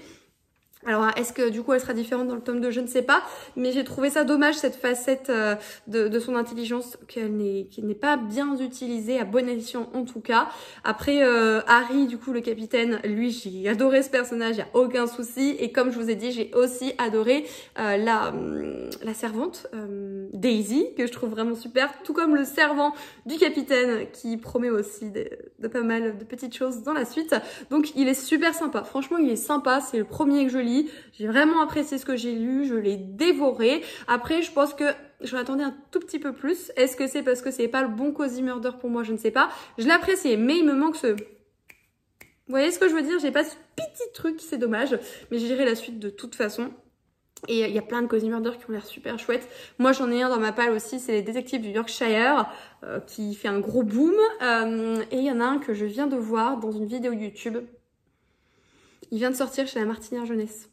Alors est-ce que du coup elle sera différente dans le tome 2, je ne sais pas, mais j'ai trouvé ça dommage cette facette de son intelligence qui n'est pas bien utilisée à bon escient en tout cas. Après Harry du coup le capitaine, lui j'ai adoré ce personnage, il n'y a aucun souci, et comme je vous ai dit j'ai aussi adoré la servante Daisy que je trouve vraiment super, tout comme le servant du capitaine qui promet aussi de pas mal de petites choses dans la suite. Donc il est super sympa, franchement il est sympa, c'est le premier que je lis. J'ai vraiment apprécié ce que j'ai lu, je l'ai dévoré. Après, je pense que j'en attendais un tout petit peu plus. Est-ce que c'est parce que c'est pas le bon Cozy Murder pour moi? Je ne sais pas. Je l'apprécie, mais il me manque ce... Vous voyez ce que je veux dire? J'ai pas ce petit truc, c'est dommage. Mais j'irai la suite de toute façon. Et il y a plein de Cozy Murder qui ont l'air super chouettes. Moi j'en ai un dans ma palle aussi, c'est les détectives du Yorkshire qui fait un gros boom. Et il y en a un que je viens de voir dans une vidéo YouTube. Il vient de sortir chez la Martinière Jeunesse.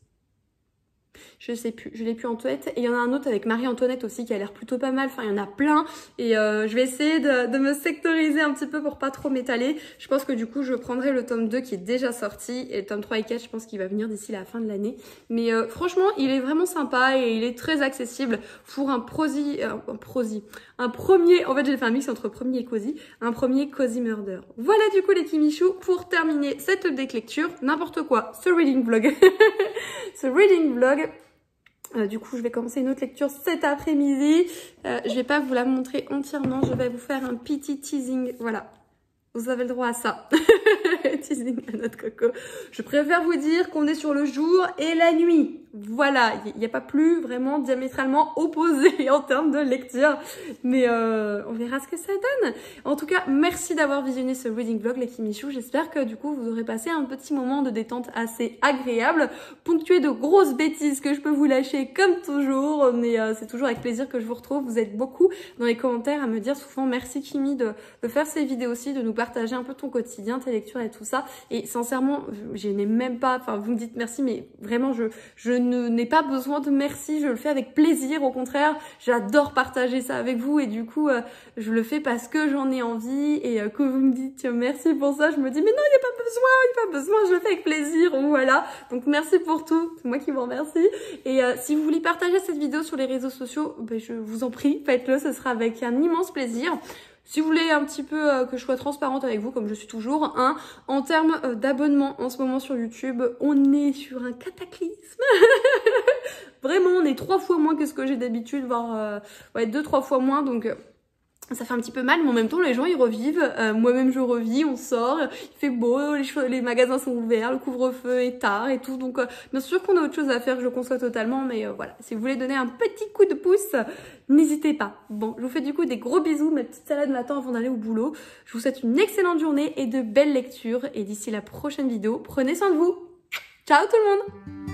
Je sais plus, je l'ai plus en tête. Et il y en a un autre avec Marie-Antoinette aussi qui a l'air plutôt pas mal. Enfin, il y en a plein. Et je vais essayer de me sectoriser un petit peu pour pas trop m'étaler. Je pense que du coup, je prendrai le tome 2 qui est déjà sorti. Et le tome 3 et 4, je pense qu'il va venir d'ici la fin de l'année. Mais franchement, il est vraiment sympa et il est très accessible pour un premier... En fait, j'ai fait un mix entre premier et Cozy. Un premier Cozy Murder. Voilà du coup les Kimichou pour terminer cette update lecture. N'importe quoi, ce reading vlog. Ce reading vlog. Du coup, je vais commencer une autre lecture cet après-midi. Je vais pas vous la montrer entièrement. Je vais vous faire un petit teasing. Voilà. Vous avez le droit à ça. Teasing à notre coco. Je préfère vous dire qu'on est sur le jour et la nuit. Voilà, il n'y a pas plus vraiment diamétralement opposé en termes de lecture. Mais on verra ce que ça donne. En tout cas, merci d'avoir visionné ce reading vlog, les Kimichou. J'espère que du coup, vous aurez passé un petit moment de détente assez agréable, ponctué de grosses bêtises que je peux vous lâcher comme toujours. Mais c'est toujours avec plaisir que je vous retrouve. Vous êtes beaucoup dans les commentaires à me dire souvent merci Kimi de faire ces vidéos aussi, de nous partager un peu ton quotidien, tes lectures et tout ça. Et sincèrement, je n'ai même pas, enfin vous me dites merci, mais vraiment je n'ai pas besoin de merci, je le fais avec plaisir. Au contraire, j'adore partager ça avec vous et du coup je le fais parce que j'en ai envie et que vous me dites merci pour ça, je me dis mais non, il n'y a pas besoin, je le fais avec plaisir. Voilà, donc merci pour tout, c'est moi qui vous remercie. Et si vous voulez partager cette vidéo sur les réseaux sociaux, ben, je vous en prie, faites-le, ce sera avec un immense plaisir. Si vous voulez un petit peu que je sois transparente avec vous, comme je suis toujours, hein, en termes d'abonnement en ce moment sur YouTube, on est sur un cataclysme. Vraiment, on est 3 fois moins que ce que j'ai d'habitude, voire 2-3 fois moins, donc... ça fait un petit peu mal, mais en même temps, les gens, ils revivent. Moi-même, je revis, on sort, il fait beau, les magasins sont ouverts, le couvre-feu est tard et tout. Donc, bien sûr qu'on a autre chose à faire, je le conçois totalement. Mais voilà, si vous voulez donner un petit coup de pouce, n'hésitez pas. Bon, je vous fais du coup des gros bisous. Ma petite salade m'attend avant d'aller au boulot. Je vous souhaite une excellente journée et de belles lectures. Et d'ici la prochaine vidéo, prenez soin de vous. Ciao tout le monde!